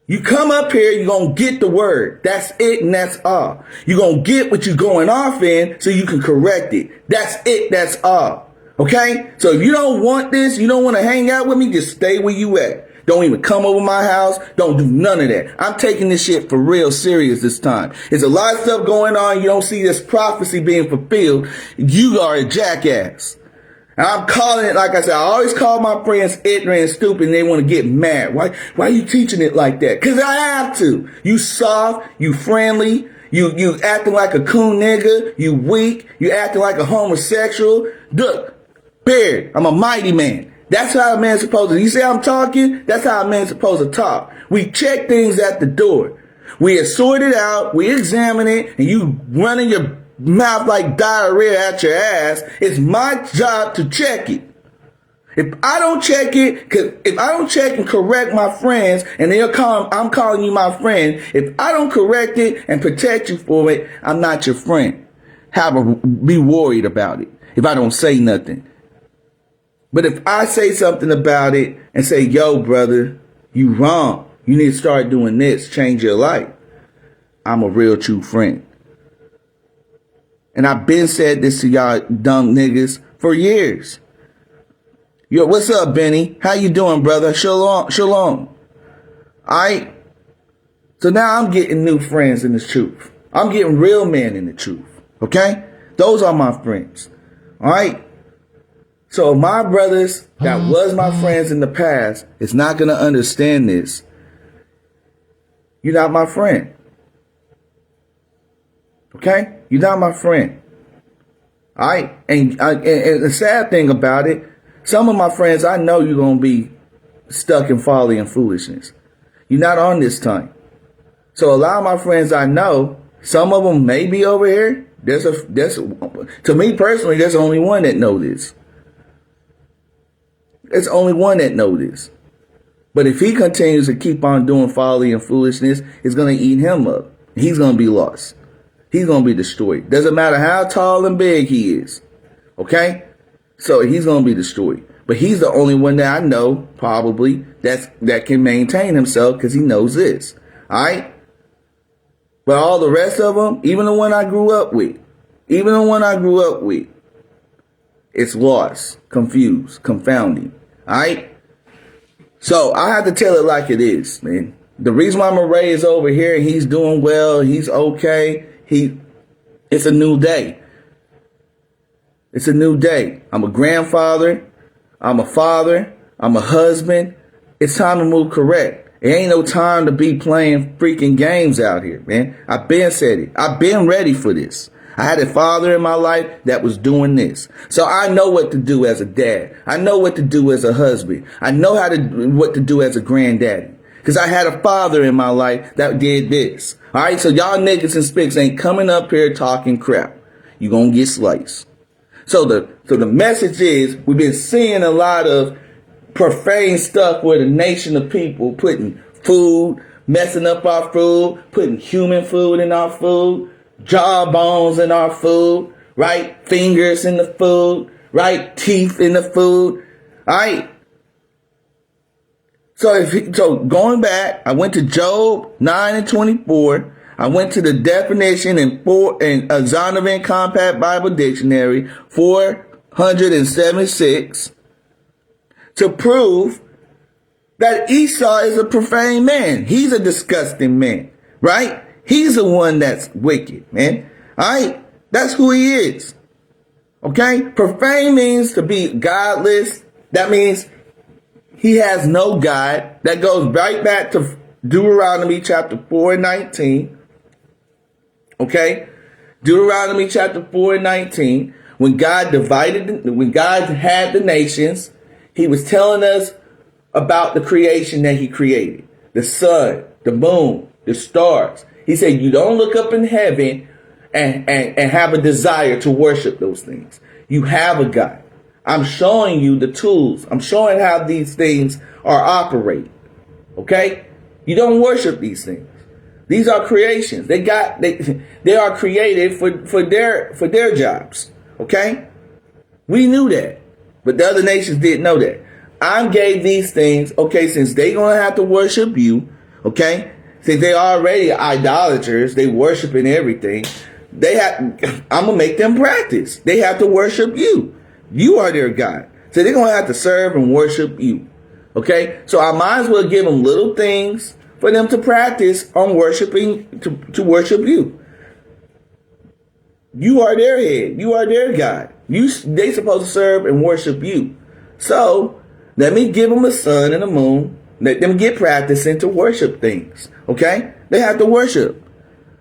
You come up here, you're going to get the word. That's it and that's all. You're going to get what you're going off in so you can correct it. That's it, that's all. Okay? So if you don't want this, you don't want to hang out with me, just stay where you at. Don't even come over my house. Don't do none of that. I'm taking this shit for real serious this time. There's a lot of stuff going on. You don't see this prophecy being fulfilled. You are a jackass. And I'm calling it, like I said, I always call my friends ignorant and stupid and they want to get mad. Why are you teaching it like that? Cause I have to. You soft, you friendly, you acting like a coon nigga, you weak, you acting like a homosexual. Look, period. I'm a mighty man. That's how a man's supposed to. You say I'm talking? That's how a man's supposed to talk. We check things at the door. We sort it out, we examine it, and you running your mouth like diarrhea at your ass. It's my job to check it. If I don't check it, if I don't check and correct my friends, and I'm calling you my friend, if I don't correct it and protect you for it, I'm not your friend. Be worried about it if I don't say nothing. But if I say something about it and say, yo, brother, you wrong. You need to start doing this, change your life. I'm a real true friend. And I've been said this to y'all dumb niggas for years. Yo, what's up, Benny? How you doing, brother? Shalom. Shalom. Alright? So now I'm getting new friends in the truth. I'm getting real men in the truth. Okay? Those are my friends. Alright? So my brothers that was my friends in the past is not going to understand this. You're not my friend. Okay? You're not my friend. All right? And the sad thing about it, some of my friends, I know you're going to be stuck in folly and foolishness. You're not on this time. So a lot of my friends I know, some of them may be over here. To me personally, there's only one that knows this. There's only one that knows this. But if he continues to keep on doing folly and foolishness, it's going to eat him up. He's going to be lost. He's going to be destroyed. Doesn't matter how tall and big he is. Okay? So he's going to be destroyed. But he's the only one that I know, probably, that can maintain himself because he knows this. All right? But all the rest of them, even the one I grew up with, it's lost, confused, confounding. All right? So I have to tell it like it is, man. The reason why Murray is over here and he's doing well, he's okay. It's a new day. It's a new day. I'm a grandfather. I'm a father. I'm a husband. It's time to move correct. It ain't no time to be playing freaking games out here, man. I've been said it. I've been ready for this. I had a father in my life that was doing this. So I know what to do as a dad. I know what to do as a husband. I know what to do as a granddaddy. Because I had a father in my life that did this. All right, so y'all niggas and spicks ain't coming up here talking crap. You gonna get sliced. So the message is, we've been seeing a lot of profane stuff where the nation of people putting food, messing up our food, putting human food in our food, jawbones in our food, right? Fingers in the food, right? Teeth in the food, all right? So going back, I went to Job 9:24. I went to the definition in Zondervan Compact Bible Dictionary 476 to prove that Esau is a profane man. He's a disgusting man, right? He's the one that's wicked, man. All right? That's who he is. Okay? Profane means to be godless. That means he has no God. That goes right back to Deuteronomy chapter 4:19. Okay? Deuteronomy chapter 4:19. When God had the nations, he was telling us about the creation that he created. The sun, the moon, the stars. He said, you don't look up in heaven and have a desire to worship those things. You have a God. I'm showing you the tools. I'm showing how these things are operating. Okay? You don't worship these things. These are creations. They are created for their jobs. Okay? We knew that. But the other nations didn't know that. I gave these things, okay, since they're going to have to worship you, Okay? Since they already idolaters, they worshiping everything. I'm gonna make them practice. They have to worship you. You are their God. So they're gonna have to serve and worship you. Okay? So I might as well give them little things for them to practice on worshiping, to worship you. You are their head. You are their God. They supposed to serve and worship you. So let me give them a sun and a moon. Let them get practicing to worship things. Okay? They have to worship.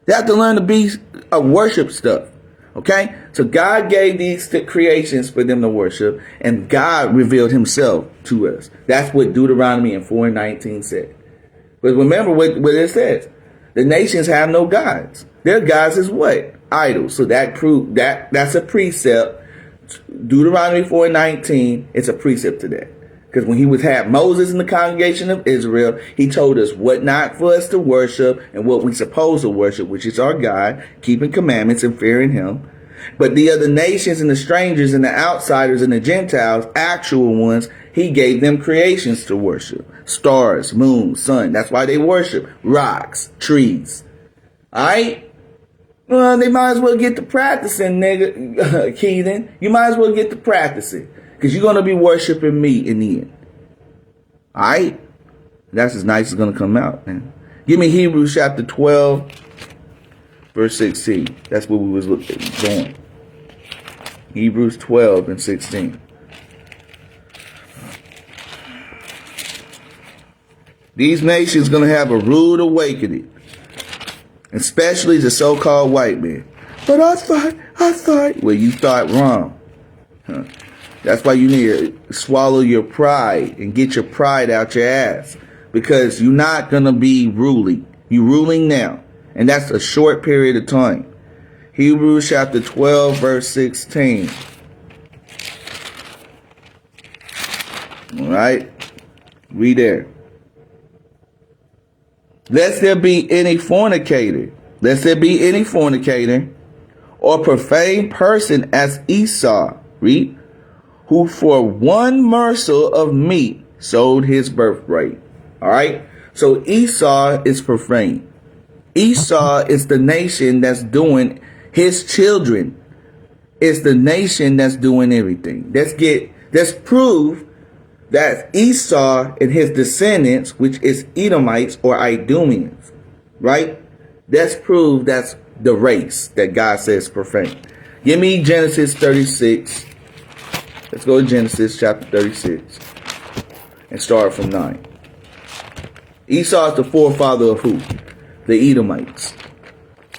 They have to learn to be worship stuff. Okay? So God gave these creations for them to worship, and God revealed himself to us. That's what Deuteronomy and 4:19 said. But remember what it says. The nations have no gods. Their gods is what? Idols. So that's a precept. Deuteronomy 4:19, it's a precept to that. Because when he had Moses in the congregation of Israel, he told us what not for us to worship and what we supposed to worship, which is our God, keeping commandments and fearing him. But the other nations and the strangers and the outsiders and the Gentiles, actual ones, he gave them creations to worship. Stars, moon, sun. That's why they worship. Rocks, trees. All right? Well, they might as well get to practicing, nigga, Keaton. You might as well get to practicing. Because you're going to be worshiping me in the end. All right? That's as nice as going to come out, man. Give me Hebrews chapter 12, verse 16. That's what we was going. Hebrews 12 and 16. These nations going to have a rude awakening. Especially the so-called white man. But I thought. Well, you thought wrong. Huh. That's why you need to swallow your pride and get your pride out your ass. Because you're not going to be ruling. You're ruling now. And that's a short period of time. Hebrews chapter 12, verse 16. All right? Read there. Lest there be any fornicator. Lest there be any fornicator or profane person as Esau. Read. Who for one morsel of meat sold his birthright. All right. So Esau is profane. Esau is the nation that's doing his children. It's the nation that's doing everything. Let's prove that Esau and his descendants, which is Edomites or Idumeans, right? Let's prove that's the race that God says profane. Give me Genesis 36. Let's go to Genesis chapter 36 and start from 9. Esau is the forefather of who? The Edomites.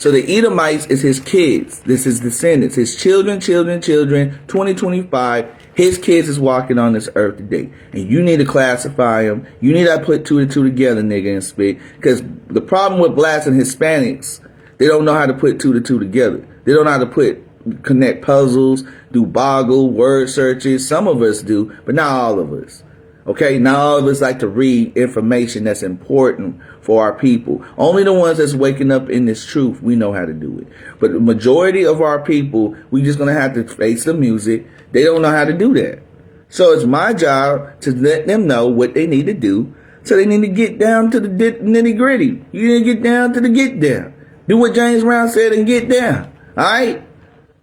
So the Edomites is his kids. This is descendants. His children, 2025. His kids is walking on this earth today. And you need to classify them. You need to put two and two together, nigga, and spit. Because the problem with blacks and Hispanics, they don't know how to put two to two together. They don't know how to connect puzzles, do boggle, word searches. Some of us do, but not all of us. Okay, not all of us like to read information that's important for our people. Only the ones that's waking up in this truth, we know how to do it. But the majority of our people, we just going to have to face the music. They don't know how to do that. So it's my job to let them know what they need to do. So they need to get down to the nitty gritty. You need to get down to the get down. Do what James Brown said and get down. All right?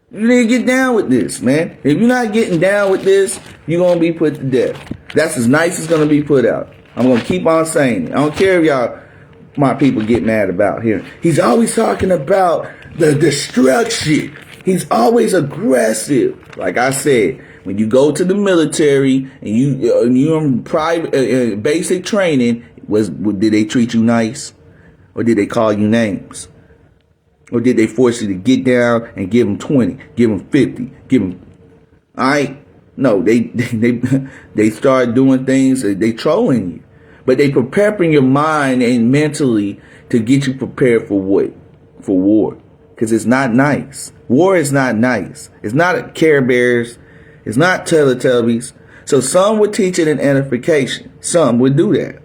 You need to get down with this, man. If you're not getting down with this, you're going to be put to death. That's as nice as going to be put out. I'm going to keep on saying it. I don't care if y'all, my people, get mad about here. He's always talking about the destruction. He's always aggressive. Like I said, when you go to the military and you're in private basic training, did they treat you nice? Or did they call you names? Or did they force you to get down and give them 20, give them 50, give them, all right? No, they start doing things, they trolling you. But they preparing your mind and mentally to get you prepared for what? For war. Because it's not nice. War is not nice. It's not Care Bears. It's not Teletubbies. So some would teach it in edification. Some would do that.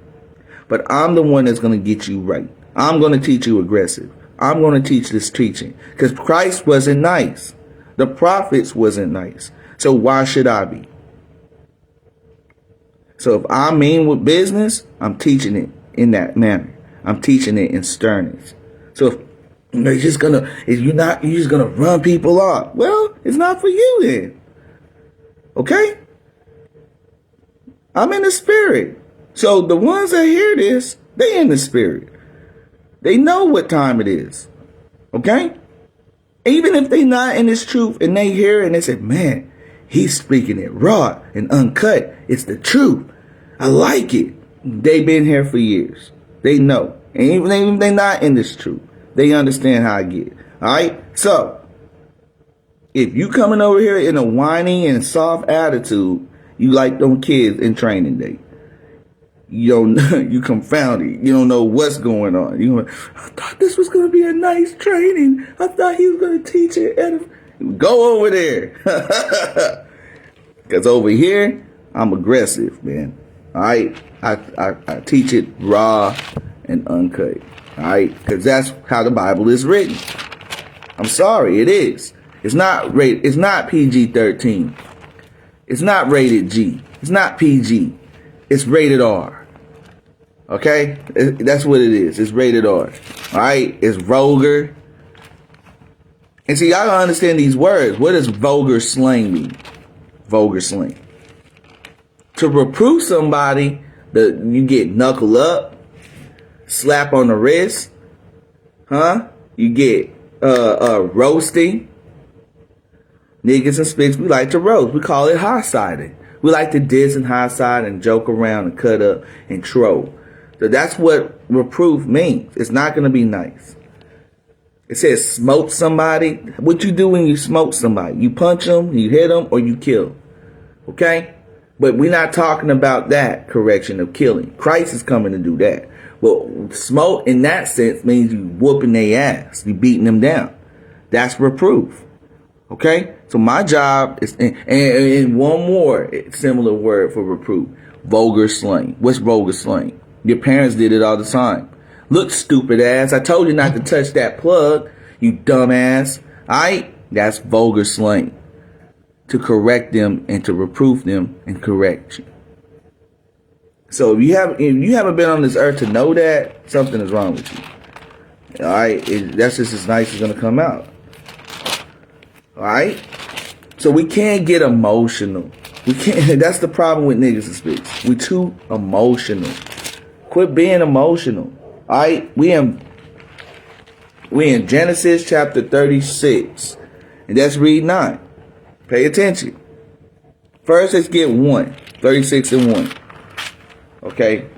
But I'm the one that's going to get you right. I'm going to teach you aggressive. I'm going to teach this teaching. Because Christ wasn't nice. The prophets wasn't nice. So why should I be? So if I mean with business, I'm teaching it in that manner. I'm teaching it in sternness. So if you're just gonna run people off, well, it's not for you then. Okay? I'm in the spirit. So the ones that hear this, they in the spirit. They know what time it is. Okay? Even if they not in this truth and they hear it and they say, man, he's speaking it raw and uncut. It's the truth. I like it. They've been here for years. They know. And even if they're not in this truth, they understand how I get it. Alright? So, if you coming over here in a whiny and soft attitude, you like them kids in training day. You don't, you confounded. You don't know what's going on. I thought this was going to be a nice training. I thought he was going to teach it. Go over there. Because over here, I'm aggressive, man. All right? I teach it raw and uncut. All right? Because that's how the Bible is written. I'm sorry, it is. It's not PG-13. It's not rated G. It's not PG. It's rated R. Okay? That's what it is. It's rated R. Alright? It's vulgar. And see, y'all gotta understand these words. What does vulgar slang mean? Vulgar slang. To reprove somebody, you get knuckle up, slap on the wrist, you get roasting. Niggas and spicks, we like to roast. We call it high-siding. We like to diss and high-side and joke around and cut up and troll. So that's what reproof means. It's not going to be nice. It says smote somebody. What you do when you smote somebody? You punch them, you hit them, or you kill. Okay? But we're not talking about that correction of killing. Christ is coming to do that. Well, smote in that sense means you whooping their ass. You beating them down. That's reproof. Okay? So my job is, and one more similar word for reproof. Vulgar slang. What's vulgar slang? Your parents did it all the time. Look, stupid ass. I told you not to touch that plug, you dumbass. Alright? That's vulgar slang. To correct them and to reproof them and correct you. So if you haven't been on this earth to know that, something is wrong with you. Alright? That's just as nice as going to come out. Alright? So we can't get emotional. We can't. That's the problem with niggas and spits. We too emotional. Quit being emotional. Alright? We in Genesis chapter 36. And let's read 9. Pay attention. First, let's get 1. 36 and 1. Okay?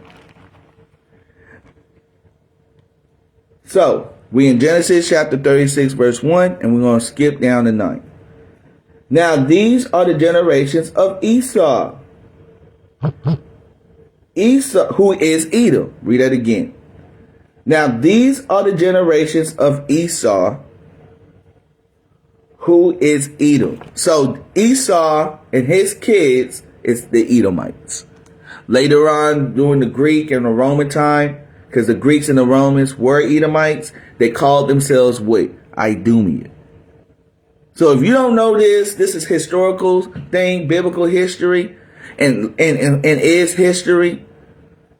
So, we in Genesis chapter 36 verse 1. And we're going to skip down to 9. Now, these are the generations of Esau. Esau, who is Edom. Read that again. Now, these are the generations of Esau, who is Edom. So, Esau and his kids is the Edomites. Later on, during the Greek and the Roman time, because the Greeks and the Romans were Edomites, they called themselves what? Idumea. So if you don't know this is historical thing, biblical history, and is history.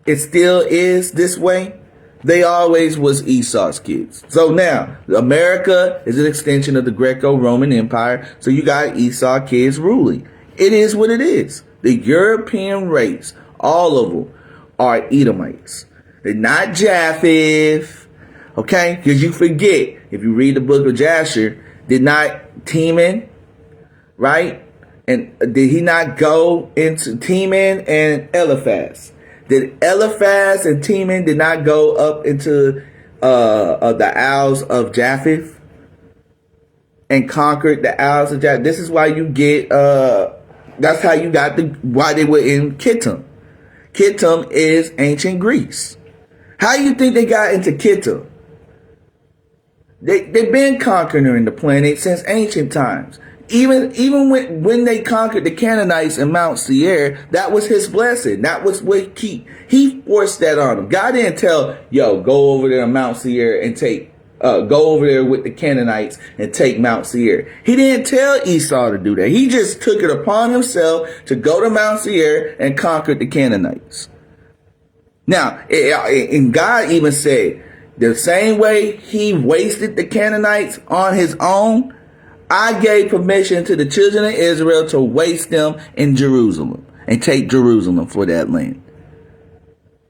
It still is this way. They always was Esau's kids. So now, America is an extension of the Greco-Roman Empire. So you got Esau kids ruling. It is what it is. The European race, all of them, are Edomites. They're not Japheth. Okay? Because you forget, if you read the book of Jasher, did not Teman, right? And did he not go into Teman and Eliphaz? Did Eliphaz and Teman did not go up into the Isles of Japheth and conquered the Isles of Japheth? This is why you get that's how you got why they were in Kittim. Kittim is ancient Greece. How you think they got into Kittim? They've been conquering the planet since ancient times. Even when they conquered the Canaanites in Mount Seir, that was his blessing. That was what he forced that on them. God didn't tell, yo, go over there to Mount Seir and go over there with the Canaanites and take Mount Seir. He didn't tell Esau to do that. He just took it upon himself to go to Mount Seir and conquer the Canaanites. Now, and God even said, the same way he wasted the Canaanites on his own, I gave permission to the children of Israel to waste them in Jerusalem and take Jerusalem for that land.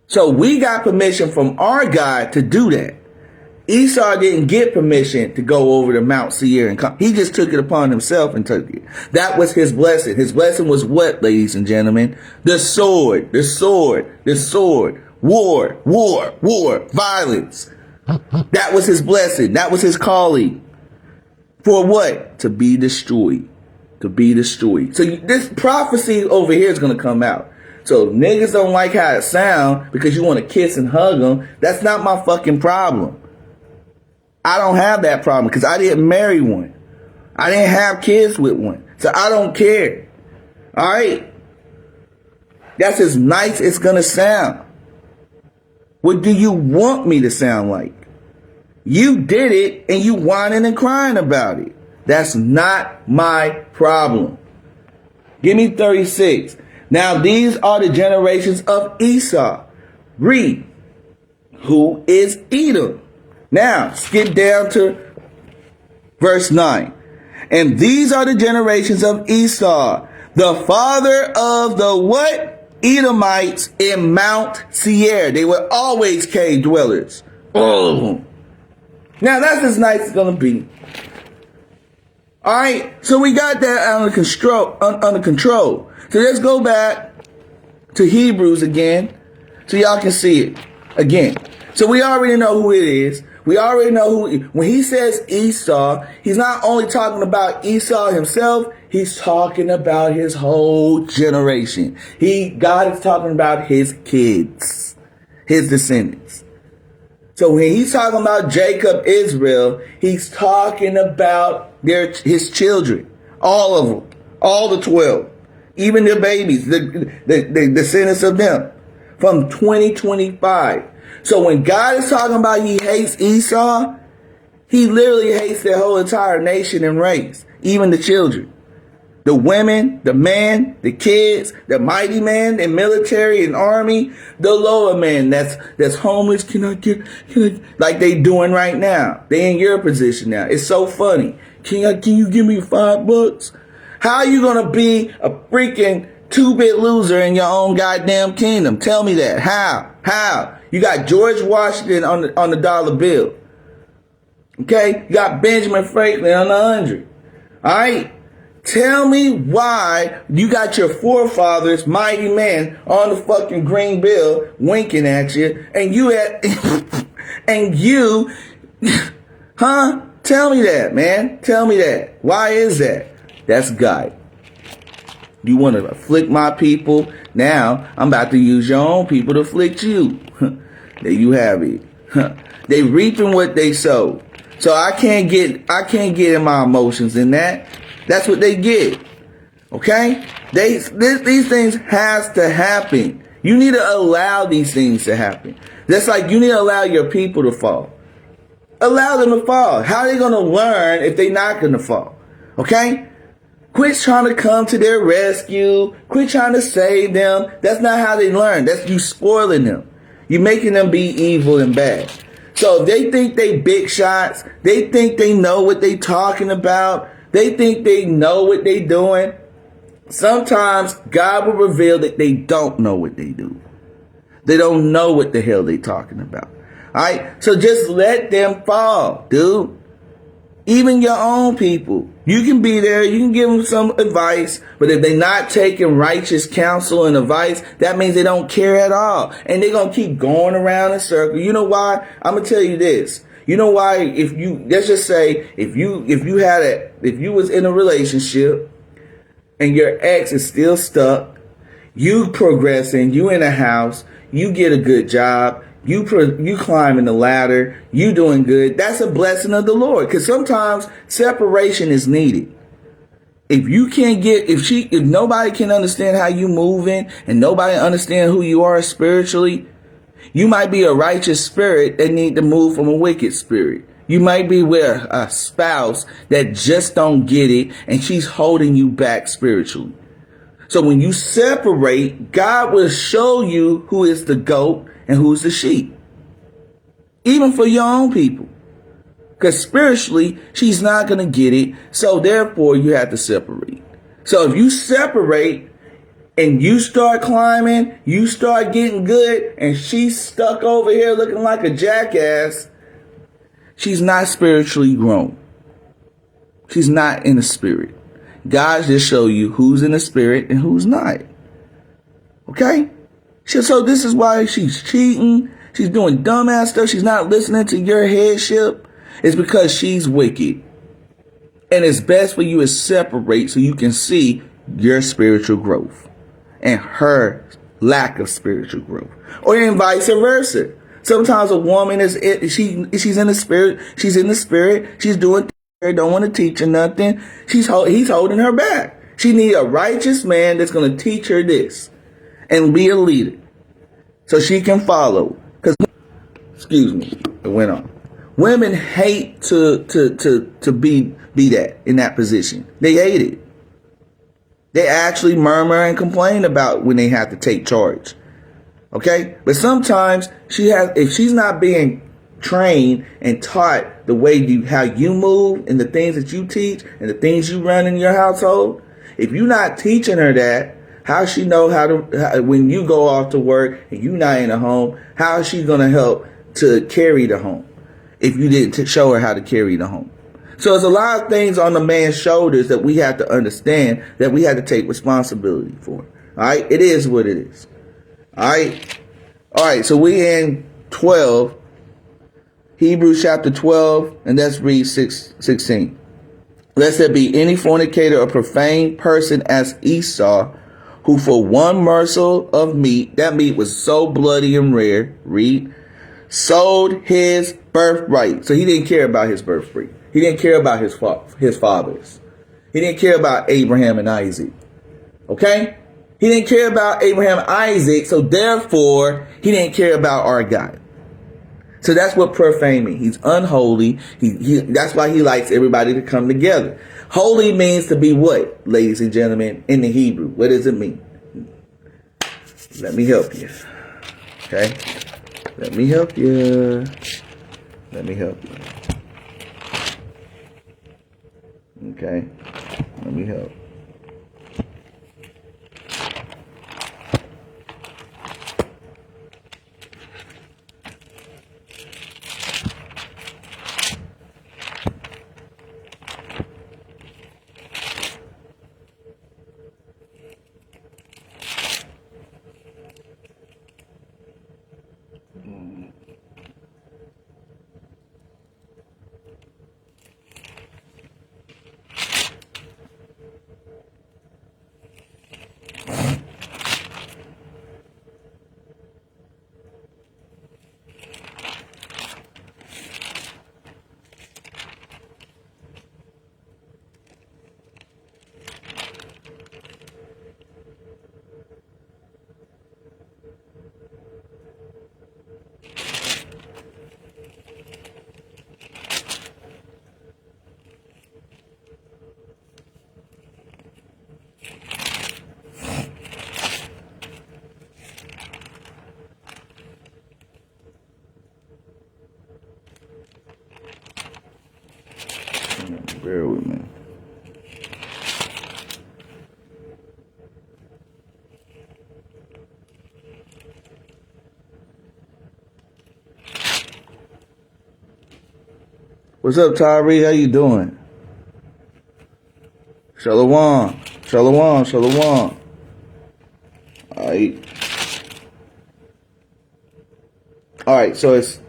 So we got permission from our God to do that. Esau didn't get permission to go over to Mount Seir and come. He just took it upon himself and took it. That was his blessing. His blessing was what, ladies and gentlemen? The sword, the sword, the sword. War, war, war, violence. That was his blessing. That was his calling. For what? To be destroyed. To be destroyed. So this prophecy over here is going to come out. So niggas don't like how it sounds because you want to kiss and hug them. That's not my fucking problem. I don't have that problem because I didn't marry one. I didn't have kids with one. So I don't care. All right? That's as nice as it's going to sound. What do you want me to sound like? You did it and you whining and crying about it. That's not my problem. Give me 36. Now these are the generations of Esau. Read. Who is Edom? Now skip down to verse 9. And these are the generations of Esau, the father of the what? Edomites in Mount Seir. They were always cave dwellers. Oh. Now that's as nice as it's going to be. All right. So we got that under control. So let's go back to Hebrews again so y'all can see it again. So we already know who it is. We already know who, when he says Esau, he's not only talking about Esau himself, he's talking about his whole generation. God is talking about his kids, his descendants. So when he's talking about Jacob, Israel, he's talking about his children, all of them, all the 12, even their babies, the descendants of them from 2025. So when God is talking about he hates Esau, he literally hates their whole entire nation and race, even the children, the women, the man, the kids, the mighty man, the military and army, the lower man that's homeless. Can I like they doing right now? They in your position now. It's so funny. Can you give me $5? How are you gonna be a freaking 2-bit loser in your own goddamn kingdom? Tell me that. How? You got George Washington on the dollar bill. Okay? You got Benjamin Franklin on the 100. All right? Tell me why you got your forefathers, mighty men, on the fucking green bill winking at you, and huh? Tell me that, man. Tell me that. Why is that? That's God. You want to afflict my people? Now I'm about to use your own people to afflict you. There you have it. They reaping what they sow. So I can't get in my emotions in that. That's what they get. Okay? These things has to happen. You need to allow these things to happen. That's like you need to allow your people to fall. Allow them to fall. How are they going to learn if they're not going to fall? Okay? Quit trying to come to their rescue. Quit trying to save them. That's not how they learn. That's you spoiling them. You're making them be evil and bad. So they think they big shots. They think they know what they talking about. They think they know what they doing. Sometimes God will reveal that they don't know what they do. They don't know what the hell they talking about. All right? So just let them fall, dude. Even your own people. You can be there. You can give them some advice. But if they're not taking righteous counsel and advice, that means they don't care at all. And they're going to keep going around in circles. You know why? I'm going to tell you this. You know why? Let's just say, if you was in a relationship and your ex is still stuck, you progressing, you in a house, you get a good job, you climbing the ladder, you doing good. That's a blessing of the Lord. Because sometimes separation is needed. If nobody can understand how you moving and nobody understand who you are spiritually, you might be a righteous spirit that need to move from a wicked spirit. You might be with a spouse that just don't get it and she's holding you back spiritually. So when you separate, God will show you who is the goat and who's the sheep. Even for your own people. Because spiritually, she's not going to get it. So therefore, you have to separate. So if you separate and you start climbing, you start getting good, and she's stuck over here looking like a jackass, she's not spiritually grown. She's not in the spirit. God just show you who's in the spirit and who's not. Okay? So this is why she's cheating. She's doing dumbass stuff. She's not listening to your headship. It's because she's wicked. And it's best for you to separate so you can see your spiritual growth and her lack of spiritual growth. Or even vice versa. Sometimes a woman she's in the spirit. She's in the spirit. She's doing don't want to teach her nothing. He's holding her back. She needs a righteous man that's going to teach her this and be a leader so she can follow. Because, excuse me, it went on. Women hate to be that in that position. They hate it. They actually murmur and complain about when they have to take charge. Okay, but sometimes if she's not being trained and taught the way how you move and the things that you teach and the things you run in your household, if you're not teaching her that, how she know when you go off to work and you're not in the home, how is she going to help to carry the home if you didn't show her how to carry the home? So there's a lot of things on the man's shoulders that we have to understand, that we have to take responsibility for. All right, it is what it is. All right, so we in 12, Hebrews chapter 12, and let's read 16. Lest there be any fornicator or profane person as Esau, who for one morsel of meat, that meat was so bloody and rare, sold his birthright. So he didn't care about his birthright. He didn't care about his fathers. He didn't care about Abraham and Isaac. Okay? He didn't care about Abraham and Isaac, so therefore, he didn't care about our God. So that's what profane means. He's unholy. That's why he likes everybody to come together. Holy means to be what, ladies and gentlemen, in the Hebrew? What does it mean? Let me help you. Okay? Let me help you. Okay? Let me help. Bear with me. What's up, Tyree? How you doing? Shalom. All right, so it's...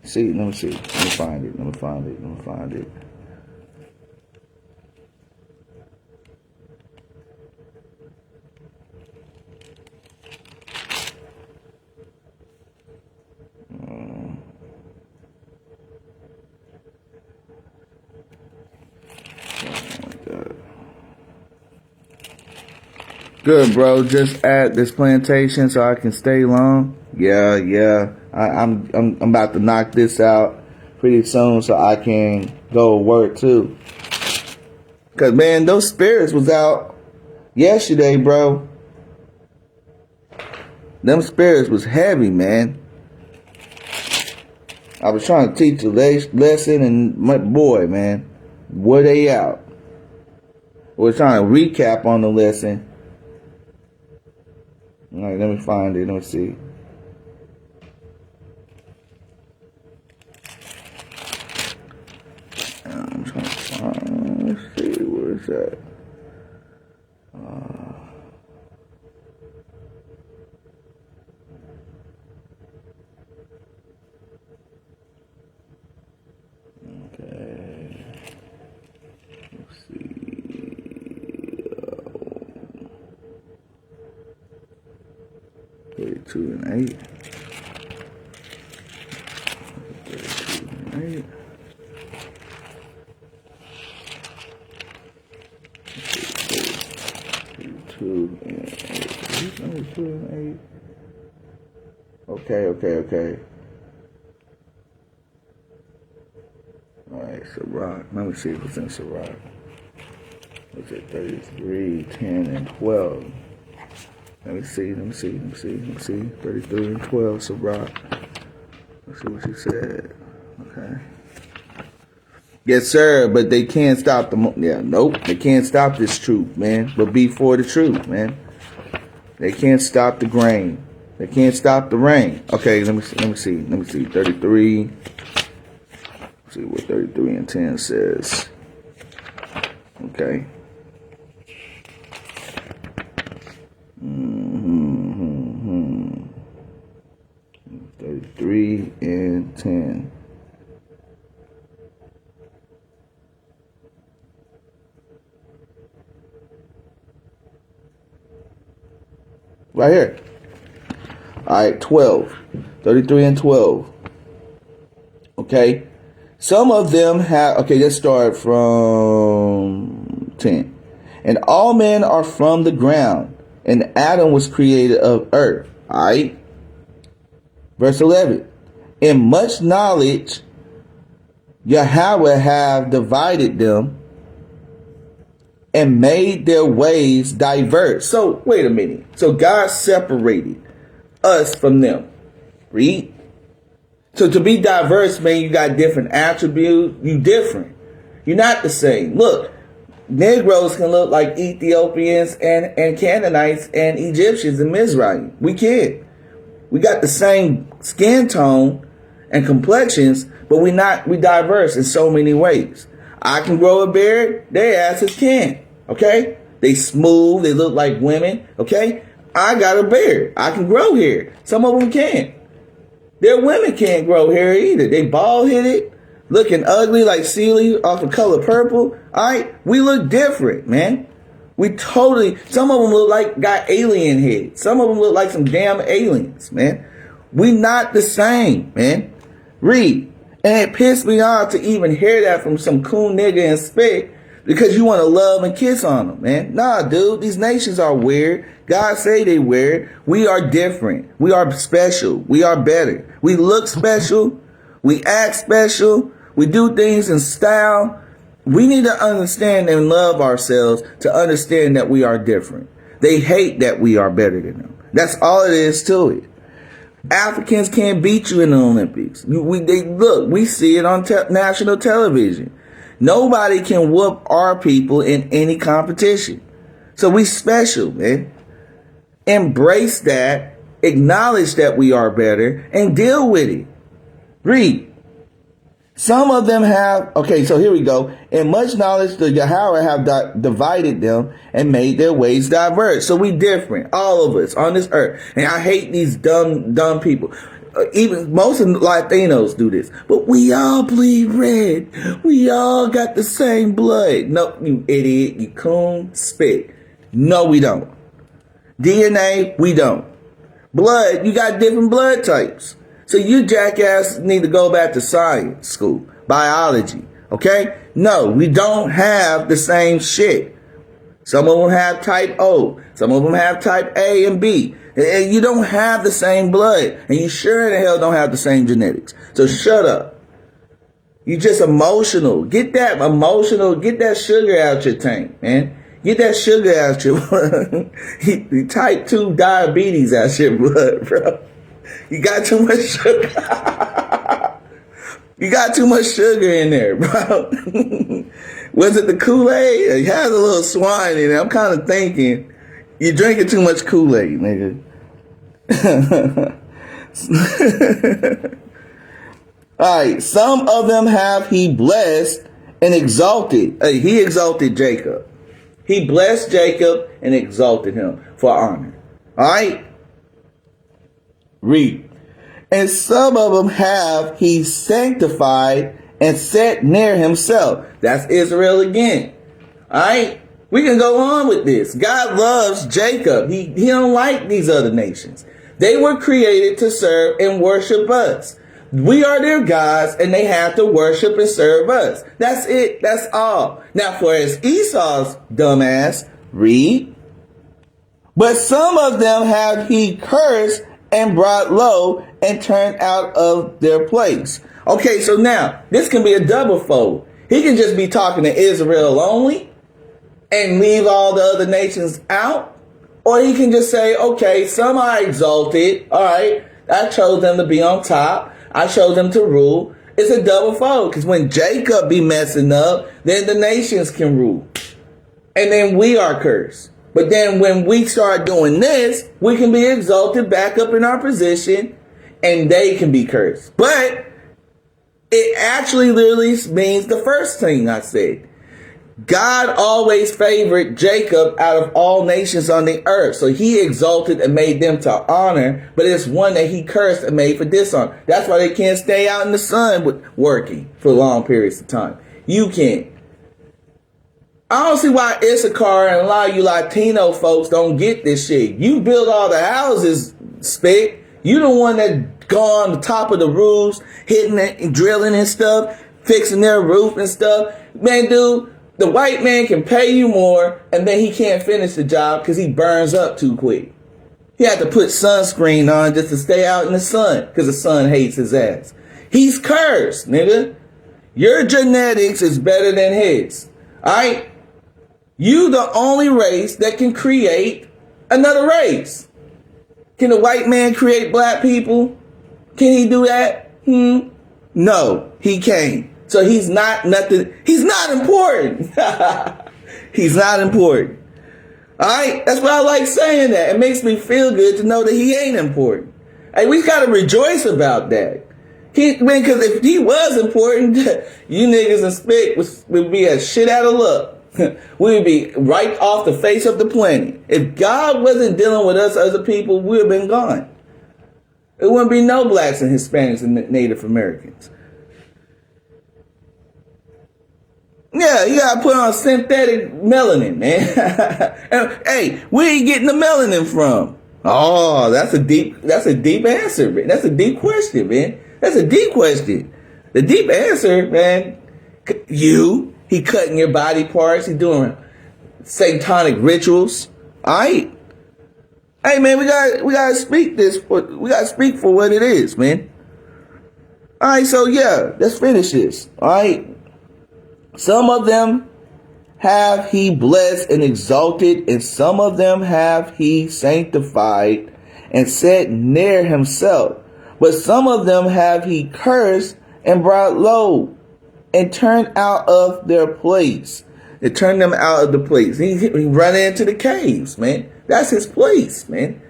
let me see. Let me find it. Good, bro. Just at this plantation so I can stay long. Yeah. I'm about to knock this out pretty soon so I can go work too. Cause man, those spirits was out yesterday, bro. Them spirits was heavy, man. I was trying to teach a lesson, and my boy, man, were they out? We're trying to recap on the lesson. All right, let me find it. Let me see. I'm trying to find. Let's see, where is that? Okay. Let's see. 32 and 8. 32 and 8. 32 and 8. 32 and 8. Okay. Alright, Sirach. Let me see what's in Sirach. What's it? 33, 10, and 12. Let me see. 33 and 12, Sirach. Let's see what she said. Okay. Yes, sir, but they can't stop they can't stop this truth, man. But be for the truth, man. They can't stop the grain. They can't stop the rain. Okay, let me see. 33. Let's see what 33 and 10 says. Okay. 33 and 10. Right here. Alright, 12. 33 and 12. Okay. Some of them have, okay, let's start from 10. And all men are from the ground, and Adam was created of earth. Alright. Verse 11. In much knowledge, Yahweh have divided them and made their ways diverse. So, wait a minute. So, God separated us from them. Read. So, to be diverse, man, you got different attributes. You different. You're not the same. Look, Negroes can look like Ethiopians and Canaanites and Egyptians and Mizraim. We can. We got the same skin tone and complexions, but we diverse in so many ways. I can grow a beard, their asses can't. Okay? They smooth, they look like women. Okay? I got a beard. I can grow hair. Some of them can't. Their women can't grow hair either. They bald-headed, looking ugly like Celie off of Color Purple. Alright? We look different, man. Some of them look like got alien heads. Some of them look like some damn aliens, man. We not the same, man. Read. And it pissed me off to even hear that from some coon nigga in Spec because you want to love and kiss on them, man. Nah, dude, these nations are weird. God say they weird. We are different. We are special. We are better. We look special. We act special. We do things in style. We need to understand and love ourselves to understand that we are different. They hate that we are better than them. That's all it is to it. Africans can't beat you in the Olympics. We see it on national television. Nobody can whoop our people in any competition. So we special, man. Embrace that, acknowledge that we are better, and deal with it. Read. Some of them have, okay, so here we go. In much knowledge, the Yahweh have divided them and made their ways diverse. So we different, all of us on this earth. And I hate these dumb people. Even most of the Latinos do this. But we all bleed red. We all got the same blood. No, you idiot, you coon, spit. No, we don't. DNA, we don't. Blood, you got different blood types. So you jackass need to go back to science school, biology, okay? No, we don't have the same shit. Some of them have type O. Some of them have type A and B. And you don't have the same blood. And you sure in the hell don't have the same genetics. So shut up. You just emotional. Get that sugar out your tank, man. Get that sugar out your blood. Type 2 diabetes out your blood, bro. You got too much sugar. You got too much sugar in there, bro. Was it the Kool-Aid? It has a little swine in it. I'm kind of thinking you're drinking too much Kool-Aid, nigga. All right. Some of them have he blessed and exalted. He exalted Jacob. He blessed Jacob and exalted him for honor. All right. Read. And some of them have he sanctified and set near himself. That's Israel again. All right. We can go on with this. God loves Jacob. He don't like these other nations. They were created to serve and worship us. We are their gods and they have to worship and serve us. That's it. That's all. Now, for as Esau's dumbass, read. But some of them have he cursed and brought low and turned out of their place. Okay, so now this can be a double fold. He can just be talking to Israel only and leave all the other nations out. Or he can just say, okay, some I exalted. All right, I chose them to be on top. I chose them to rule. It's a double fold because when Jacob be messing up, then the nations can rule. And then we are cursed. But then when we start doing this, we can be exalted back up in our position and they can be cursed. But it actually literally means the first thing I said. God always favored Jacob out of all nations on the earth. So he exalted and made them to honor, but it's one that he cursed and made for dishonor. That's why they can't stay out in the sun working for long periods of time. You can't. I don't see why Issachar and a lot of you Latino folks don't get this shit. You build all the houses, Spick. You the one that go on the top of the roofs, hitting it and drilling and stuff, fixing their roof and stuff. Man, dude. The white man can pay you more and then he can't finish the job because he burns up too quick. He had to put sunscreen on just to stay out in the sun because the sun hates his ass. He's cursed, nigga. Your genetics is better than his. Alright? You the only race that can create another race. Can the white man create black people? Can he do that? No, he can't. So he's not nothing. He's not important. He's not important. All right. That's why I like saying that. It makes me feel good to know that he ain't important. Hey, we got to rejoice about that. Because if he was important, you niggas and Spick would be a shit out of luck. We would be right off the face of the planet. If God wasn't dealing with us as a people, we would have been gone. There wouldn't be no blacks and Hispanics and Native Americans. Yeah, you gotta put on synthetic melanin, man. Hey, where are you getting the melanin from? Oh, that's a deep answer, man. That's a deep question, man. That's a deep question. The deep answer, man, he cutting your body parts, he doing satanic rituals. Alright? Hey man, we gotta speak we gotta speak for what it is, man. Alright, so yeah, let's finish this. Alright. Some of them have he blessed and exalted, and some of them have he sanctified and set near himself. But some of them have he cursed and brought low and turned out of their place. It turned them out of the place. He run into the caves, man. That's his place, man.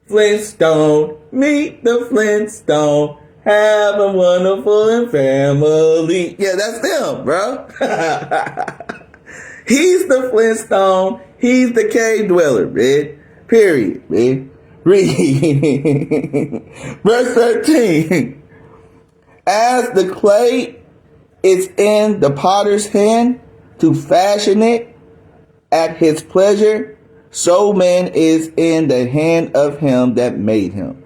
Flintstone, meet the Flintstone. Have a wonderful family. Yeah, that's them, bro. He's the Flintstone. He's the cave dweller, man. Period, man. Read. Verse 13. As the clay is in the potter's hand to fashion it at his pleasure, so man is in the hand of him that made him,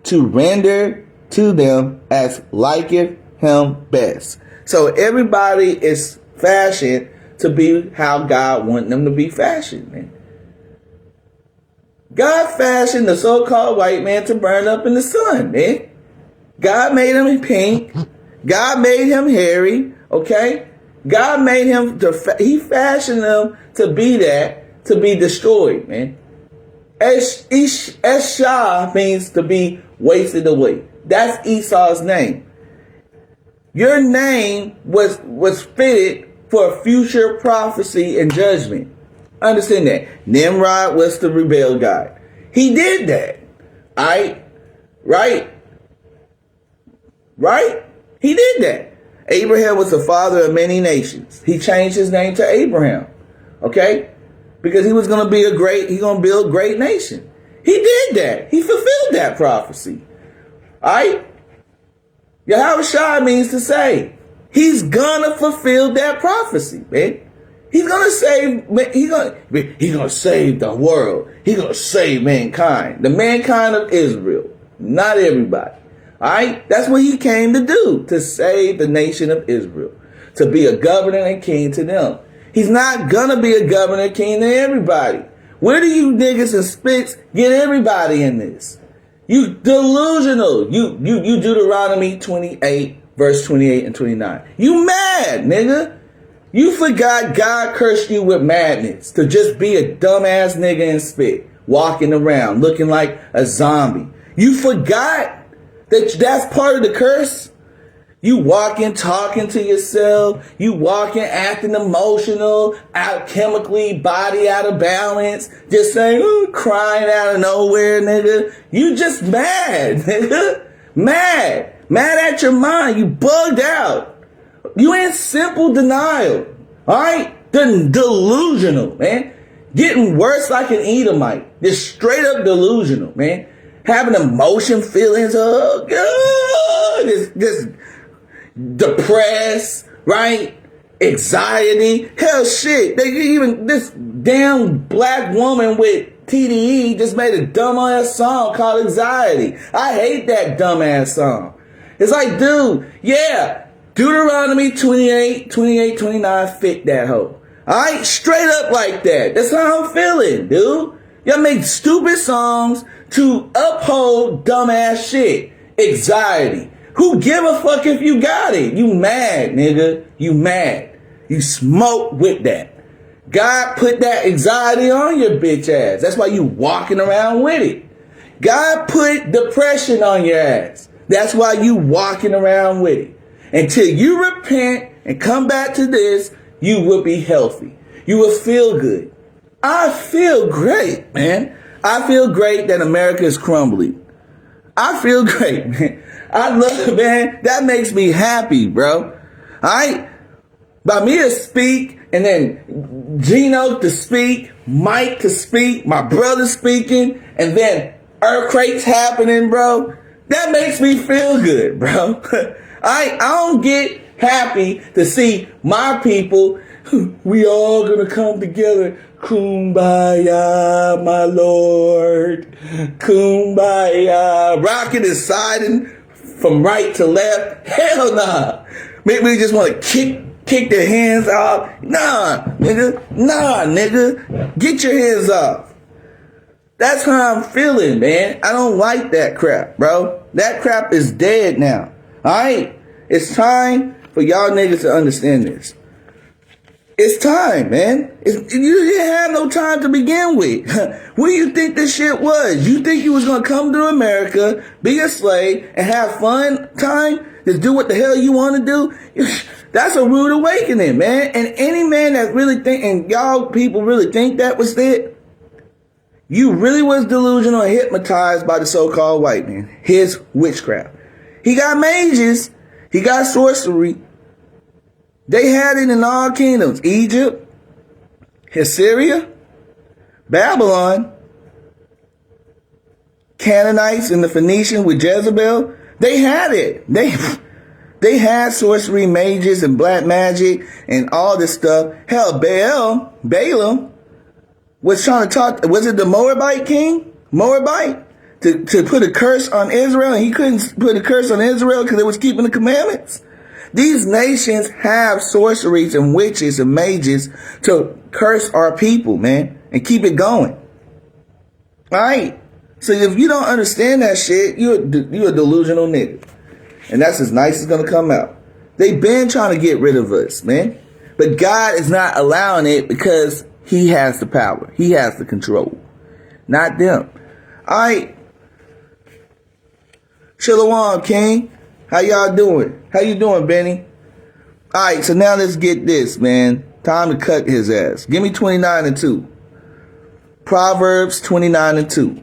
to render to them as liketh him best. So everybody is fashioned to be how God wants them to be fashioned, man. God fashioned the so-called white man to burn up in the sun, man. God made him pink. God made him hairy, okay? God made him he fashioned them to be that, to be destroyed, man. Eshah means to be wasted away. That's Esau's name. Your name was fitted for future prophecy and judgment. Understand that. Nimrod was the rebel god. He did that. Right? He did that. Abraham was the father of many nations. He changed his name to Abraham. Okay? Because he was going to be he's going to build a great nation. He did that. He fulfilled that prophecy. Alright? Yahushua means to save. He's gonna fulfill that prophecy, man. He's gonna save, he's gonna save the world. He's gonna save mankind. The mankind of Israel. Not everybody. Alright? That's what he came to do. To save the nation of Israel. To be a governor and king to them. He's not gonna be a governor and king to everybody. Where do you niggas and spits get everybody in this? You delusional. You Deuteronomy 28, verse 28 and 29. You mad, nigga. You forgot God cursed you with madness to just be a dumbass nigga and spit, walking around looking like a zombie. You forgot that that's part of the curse? You walking, talking to yourself. You walking, acting emotional, out chemically, body out of balance. Just saying, ooh, crying out of nowhere, nigga. You just mad, nigga. Mad. Mad at your mind. You bugged out. You in simple denial. Alright? Delusional, man. Getting worse like an Edomite. Just straight up delusional, man. Having emotion, feelings, oh, God. Just depressed, right? Anxiety. Hell shit. This damn black woman with TDE just made a dumbass song called Anxiety. I hate that dumbass song. It's like, dude, yeah, Deuteronomy 28, 29 fit that hoe. Alright? Straight up like that. That's how I'm feeling, dude. Y'all make stupid songs to uphold dumbass shit. Anxiety. Who give a fuck if you got it? You mad, nigga. You mad. You smoke with that. God put that anxiety on your bitch ass. That's why you walking around with it. God put depression on your ass. That's why you walking around with it. Until you repent and come back to this, you will be healthy. You will feel good. I feel great, man. I feel great that America is crumbling. I feel great, man. I love it, man. That makes me happy, bro. Alright? By me to speak, and then Gino to speak, Mike to speak, my brother speaking, and then earthquakes happening, bro. That makes me feel good, bro. I don't get happy to see my people, we all gonna come together. Kumbaya, my lord. Kumbaya. Rocket is siding from right to left. Hell nah. Maybe we just want to kick their hands off. Nah, nigga. Get your hands off. That's how I'm feeling, man. I don't like that crap, bro. That crap is dead now. Alright? It's time for y'all niggas to understand this. It's time, man. You didn't have no time to begin with. What do you think this shit was? You think you was going to come to America, be a slave, and have fun time? Just do what the hell you want to do? That's a rude awakening, man. And any man that really think, and y'all people really think that was it, you really was delusional and hypnotized by the so-called white man. His witchcraft. He got mages. He got sorcery. They had it in all kingdoms. Egypt, Assyria, Babylon, Canaanites and the Phoenicians with Jezebel. They had it. They had sorcery, mages, and black magic and all this stuff. Hell, Balaam was trying to talk. Was it the Moabite king? Moabite? To put a curse on Israel, and he couldn't put a curse on Israel because it was keeping the commandments. These nations have sorceries and witches and mages to curse our people, man, and keep it going. All right? So if you don't understand that shit, you're a delusional nigga. And that's as nice as going to come out. They been trying to get rid of us, man. But God is not allowing it because he has the power. He has the control. Not them. All right. Shalom, King. How y'all doing? How you doing, Benny? All right, so now let's get this, man. Time to cut his ass. Give me 29:2. Proverbs 29:2.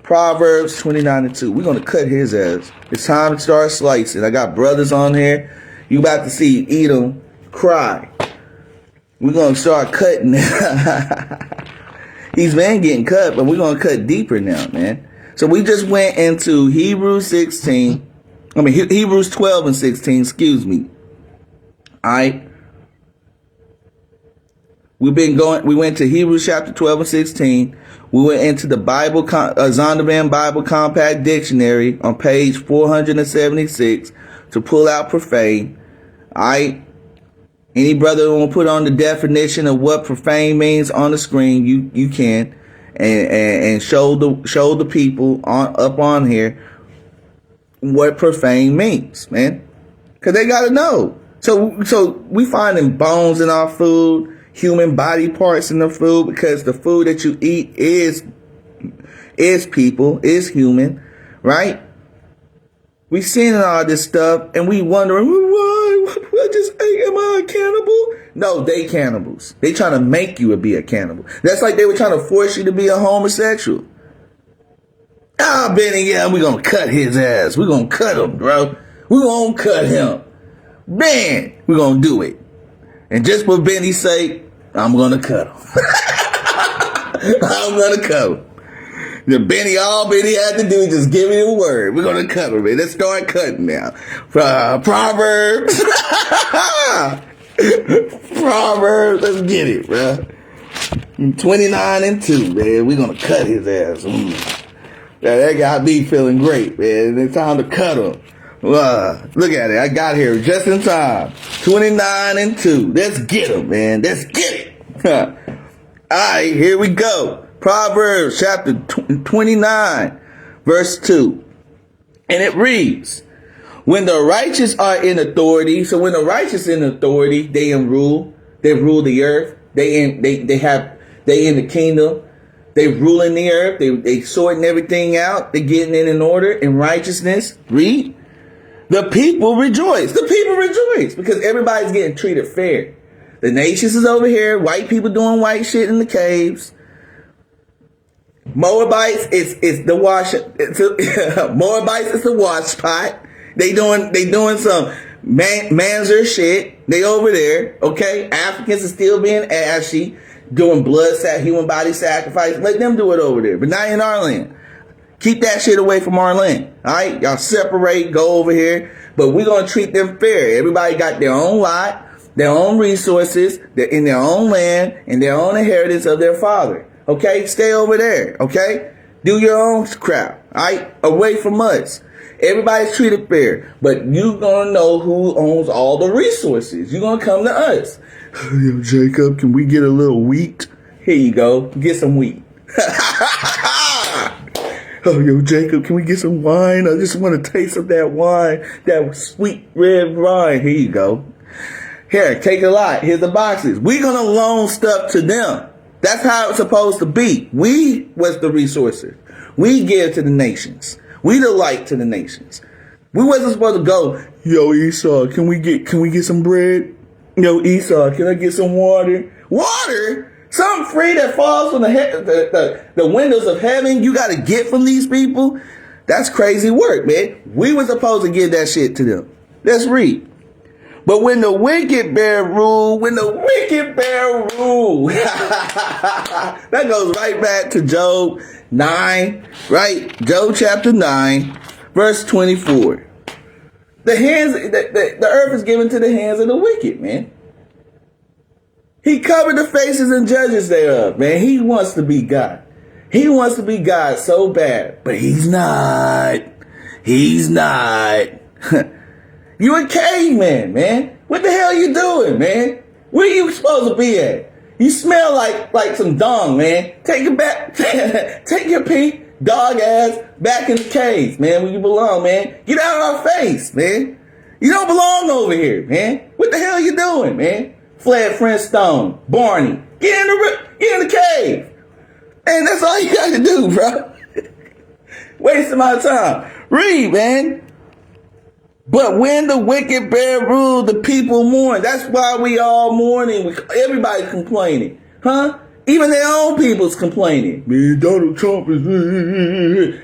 Proverbs 29:2. We're going to cut his ass. It's time to start slicing. I got brothers on here. You about to see Edom cry. We're going to start cutting. He's been getting cut, but we're going to cut deeper now, man. So we just went into Hebrews 12 and 16, excuse me. All right. We went to Hebrews chapter 12 and 16. We went into the Zondervan Bible Compact Dictionary on page 476 to pull out profane. All right. Any brother who want to put on the definition of what profane means on the screen, you can, and show the people up on here what profane means, man, because they got to know. So we finding bones in our food, human body parts in the food, because the food that you eat is people, is human, right? We seeing all this stuff and we wondering, why? I just ate, am I a cannibal? No, they cannibals. They trying to make you be a cannibal. That's like they were trying to force you to be a homosexual. Ah, Benny, yeah, we're going to cut his ass. We're going to cut him, bro. We're going to cut him. Man, we're going to do it. And just for Benny's sake, I'm going to cut him. I'm going to cut him. All Benny had to do is just give me a word. We're going to cut him, man. Let's start cutting now. Proverbs. Proverbs. Let's get it, bro. 29:2, man. We're going to cut his ass. Yeah, that got me feeling great, man. It's time to cut him. Look at it. I got here just in time. 29:2. Let's get him, man. Let's get it. All right, here we go. Proverbs chapter 29, verse 2. And it reads, when the righteous are in authority, so when the righteous in authority, they rule the earth, they in the kingdom, they ruling the earth, they sorting everything out, they getting it in order, in righteousness, read. The people rejoice. The people rejoice because everybody's getting treated fair. The nations is over here, white people doing white shit in the caves. Moabites is the wash. Moabites is the wash pot. They doing some manzer shit. They over there, okay? Africans are still being ashy, doing human body sacrifice. Let them do it over there, but not in our land. Keep that shit away from our land. All right, y'all separate, go over here, but we're gonna treat them fair. Everybody got their own lot, their own resources, they're in their own land, and their own inheritance of their father. Okay, stay over there. Okay, do your own crap. All right, away from us. Everybody's treated fair, but you gonna know who owns all the resources. You gonna come to us. Yo, Jacob, can we get a little wheat? Here you go. Get some wheat. Oh, yo, Jacob, can we get some wine? I just want to taste of that wine, that sweet red wine. Here you go. Here, take a lot. Here's the boxes. We're gonna loan stuff to them. That's how it's supposed to be. We was the resources. We give to the nations. We the light to the nations. We wasn't supposed to go, yo, Esau, can we get some bread? Yo, Esau, can I get some water? Water? Something free that falls from the windows of heaven you got to get from these people? That's crazy work, man. We were supposed to give that shit to them. Let's read. But when the wicked bear rule, that goes right back to Job 9, right? Job chapter 9, verse 24. The earth is given to the hands of the wicked, man. He covered the faces and judges thereof, man. He wants to be God. He wants to be God so bad, but he's not. He's not. You a caveman, man. What the hell you doing, man? Where you supposed to be at? You smell like some dung, man. Take it back. Take your pee, dog ass, back in the cave, man, where you belong, man. Get out of our face, man. You don't belong over here, man. What the hell you doing, man? Fred Flintstone, Barney. Get in the cave. And that's all you got to do, bro. Wasting my time. Read, man. But when the wicked bear rule, the people mourn. That's why we all mourning. Everybody's complaining. Huh? Even their own people's complaining. Man, Donald Trump is...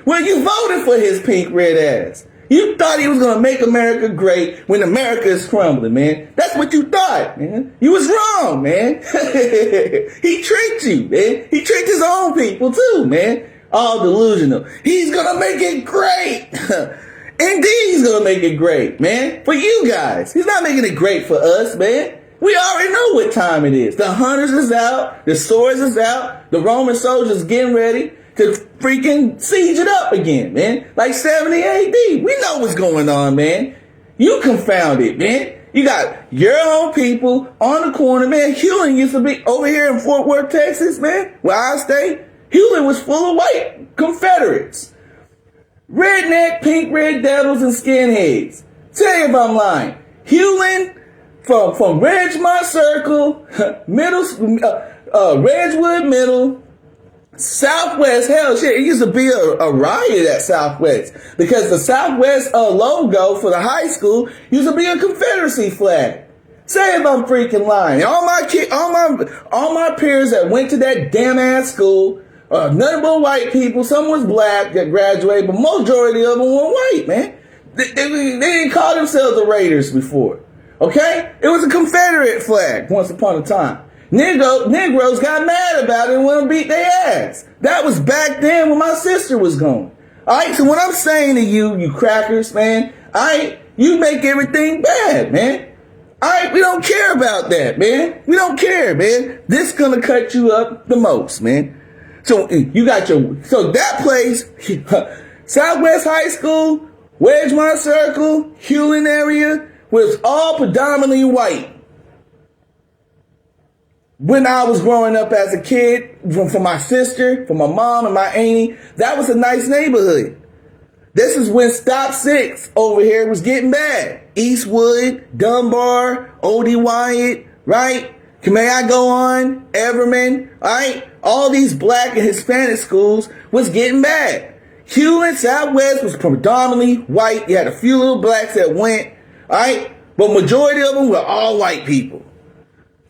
Well, you voted for his pink red ass. You thought he was going to make America great when America is crumbling, man. That's what you thought, man. You was wrong, man. He tricked you, man. He tricked his own people, too, man. All delusional. He's going to make it great. Indeed, he's going to make it great, man. For you guys. He's not making it great for us, man. We already know what time it is. The hunters is out. The swords is out. The Roman soldiers getting ready to freaking siege it up again, man. Like 70 AD. We know what's going on, man. You confounded, man. You got your own people on the corner, man. Hewlin used to be over here in Fort Worth, Texas, man, where I stay. Hewlin was full of white Confederates. Redneck, pink, red devils, and skinheads. Tell you if I'm lying. Hewlin, from Ridgemont Circle, Ridgewood Middle, Southwest, hell shit, it used to be a riot at Southwest because the Southwest logo for the high school used to be a Confederacy flag. Say if I'm freaking lying. All my peers that went to that damn ass school, none but white people, some was black that graduated, but majority of them were white, man. They didn't call themselves the Raiders before. Okay? It was a Confederate flag once upon a time. Negroes got mad about it and went and beat their ass. That was back then when my sister was going. Alright, so what I'm saying to you, you crackers, man, you make everything bad, man. Alright, we don't care about that, man. We don't care, man. This gonna cut you up the most, man. So you got so that place, Southwest High School, Wedgemont Circle, Hewlin area, was all predominantly white. When I was growing up as a kid, from my sister, from my mom and my auntie, that was a nice neighborhood. This is when Stop 6 over here was getting bad. Eastwood, Dunbar, O.D. Wyatt, right? May I go on? Everman, right? All these black and Hispanic schools was getting bad. Hewlin, Southwest was predominantly white. You had a few little blacks that went, alright? But majority of them were all white people.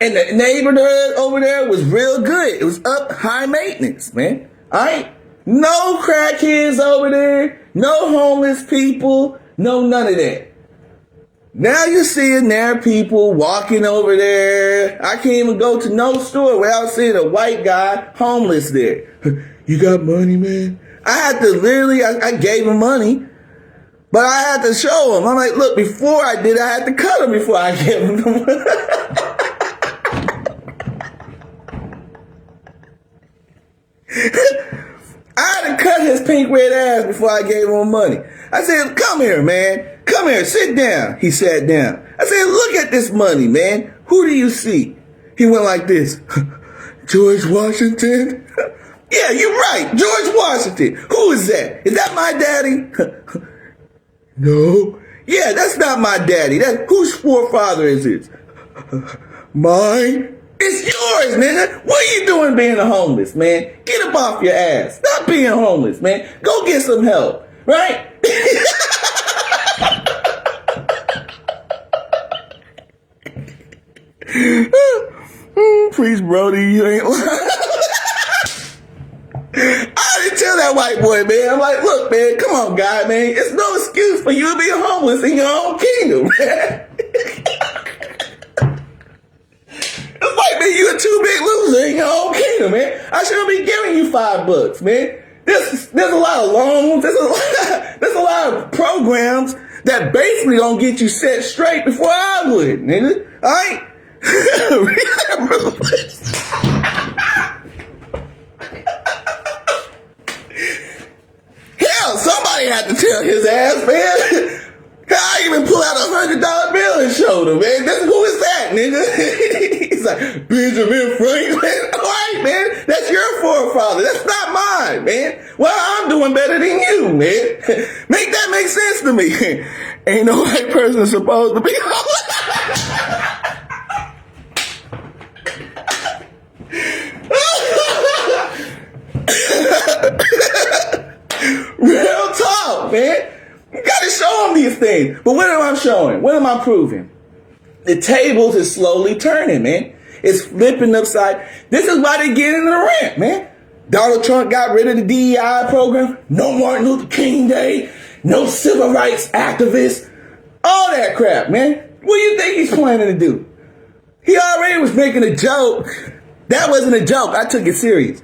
And the neighborhood over there was real good. It was up high maintenance, man. Alright? No crackheads over there. No homeless people. No none of that. Now you're seeing there people walking over there. I can't even go to no store without seeing a white guy homeless there. You got money, man? I had to literally, I gave him money. But I had to show him. I'm like, look, before I did, I had to cut him before I gave him the money. I had to cut his pink red ass before I gave him money. I said, come here, man. Come here, sit down. He sat down. I said, look at this money, man. Who do you see? He went like this. George Washington? Yeah, you're right. George Washington. Who is that? Is that my daddy? No. Yeah, that's not my daddy. Whose forefather is this? Mine. It's yours, nigga. What are you doing being a homeless, man? Get up off your ass. Stop being homeless, man. Go get some help, right? Please, Brody, you ain't lying. I didn't tell that white boy, man. I'm like, look, man, come on, guy, man. It's no excuse for you to be homeless in your own kingdom, man. It's like, man, you a too big loser in your own kingdom, man. I shouldn't be giving you $5, man. There's a lot of loans. There's a lot of programs that basically don't get you set straight before I would, nigga. All right? Hell, somebody had to tell his ass, man. I even pull out $100 bill and showed him, man. Who is that, nigga? He's like, Benjamin Franklin. All right, man. That's your forefather. That's not mine, man. Well, I'm doing better than you, man. Make that make sense to me. Ain't no white person supposed to be homeless. things. But what am I showing? What am I proving? The tables is slowly turning, man. It's flipping upside. This is why they get in the rant, man. Donald Trump got rid of the DEI program. No Martin Luther King Day. No civil rights activists. All that crap, man. What do you think he's planning to do? He already was making a joke. That wasn't a joke. I took it serious.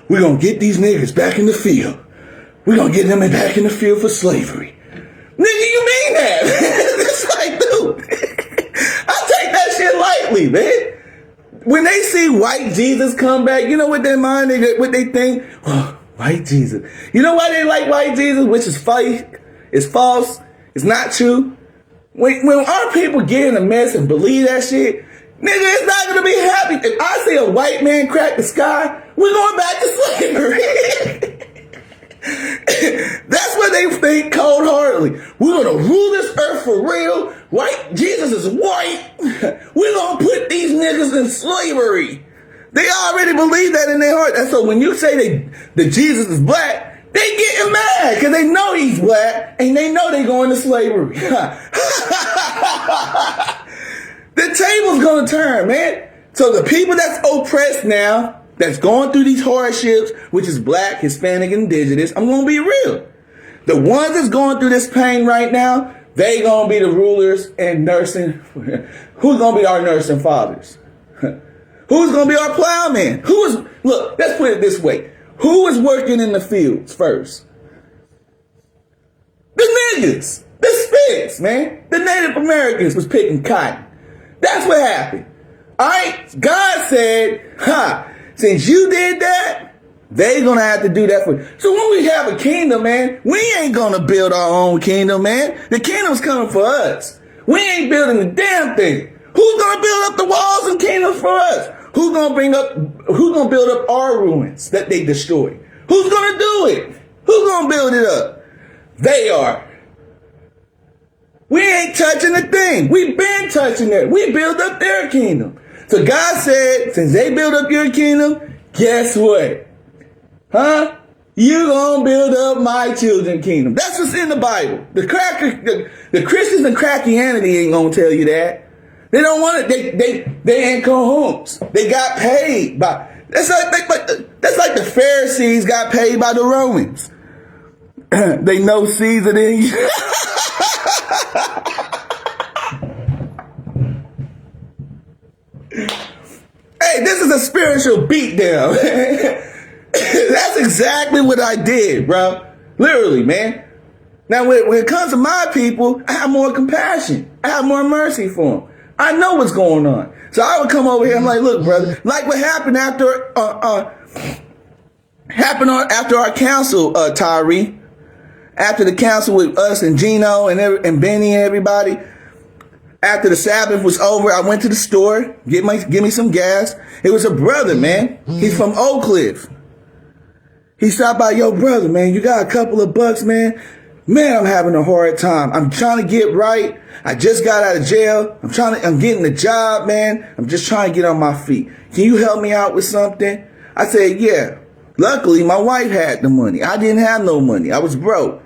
We're going to get these niggas back in the field. We're going to get them back in the field for slavery. Nigga, you mean that? It's like, dude, I take that shit lightly, man. When they see white Jesus come back, you know what their mind, what they think? Oh, white Jesus. You know why they like white Jesus, which is fake, it's false, it's not true? When our people get in a mess and believe that shit, nigga, it's not going to be happy. If I see a white man crack the sky, we're going back to slavery. That's what they think cold-heartedly. We're going to rule this earth for real. White Jesus is white. We're going to put these niggas in slavery. They already believe that in their heart. And so when you say that Jesus is black, they getting mad because they know he's black and they know they going to slavery. The table's going to turn, man. So the people that's oppressed now, that's going through these hardships, which is black, Hispanic, and indigenous, I'm going to be real. The ones that's going through this pain right now, they going to be the rulers and nursing. Who's going to be our nursing fathers? Who's going to be our plowmen? Look, let's put it this way. Who is working in the fields first? The niggas. The Spanish, man. The Native Americans was picking cotton. That's what happened. All right? God said, since you did that, they gonna have to do that for you. So when we have a kingdom, man, we ain't gonna build our own kingdom, man. The kingdom's coming for us. We ain't building the damn thing. Who's gonna build up the walls and kingdoms for us? Who's gonna build up our ruins that they destroyed? Who's gonna do it? Who's gonna build it up? They are. We ain't touching a thing. We've been touching it. We build up their kingdom. So God said, since they build up your kingdom, guess what? You gonna build up my children's kingdom. That's what's in the Bible. The Christians and Christianity ain't gonna tell you that. They don't want it. They ain't cahoots. They got paid by. That's like the Pharisees got paid by the Romans. They know Caesar didn't. Hey, this is a spiritual beatdown. That's exactly what I did, bro. Literally, man. Now, when it comes to my people, I have more compassion. I have more mercy for them. I know what's going on. So I would come over here and I'm like, look, brother, like what happened after our council, Tyree. After the council with us and Gino and Benny and everybody. After the Sabbath was over, I went to the store, give me some gas. It was a brother, man. He's from Oak Cliff. He stopped by, yo, brother, man, you got a couple of bucks, man? Man, I'm having a hard time. I'm trying to get right. I just got out of jail. I'm getting a job, man. I'm just trying to get on my feet. Can you help me out with something? I said, yeah. Luckily, my wife had the money. I didn't have no money. I was broke.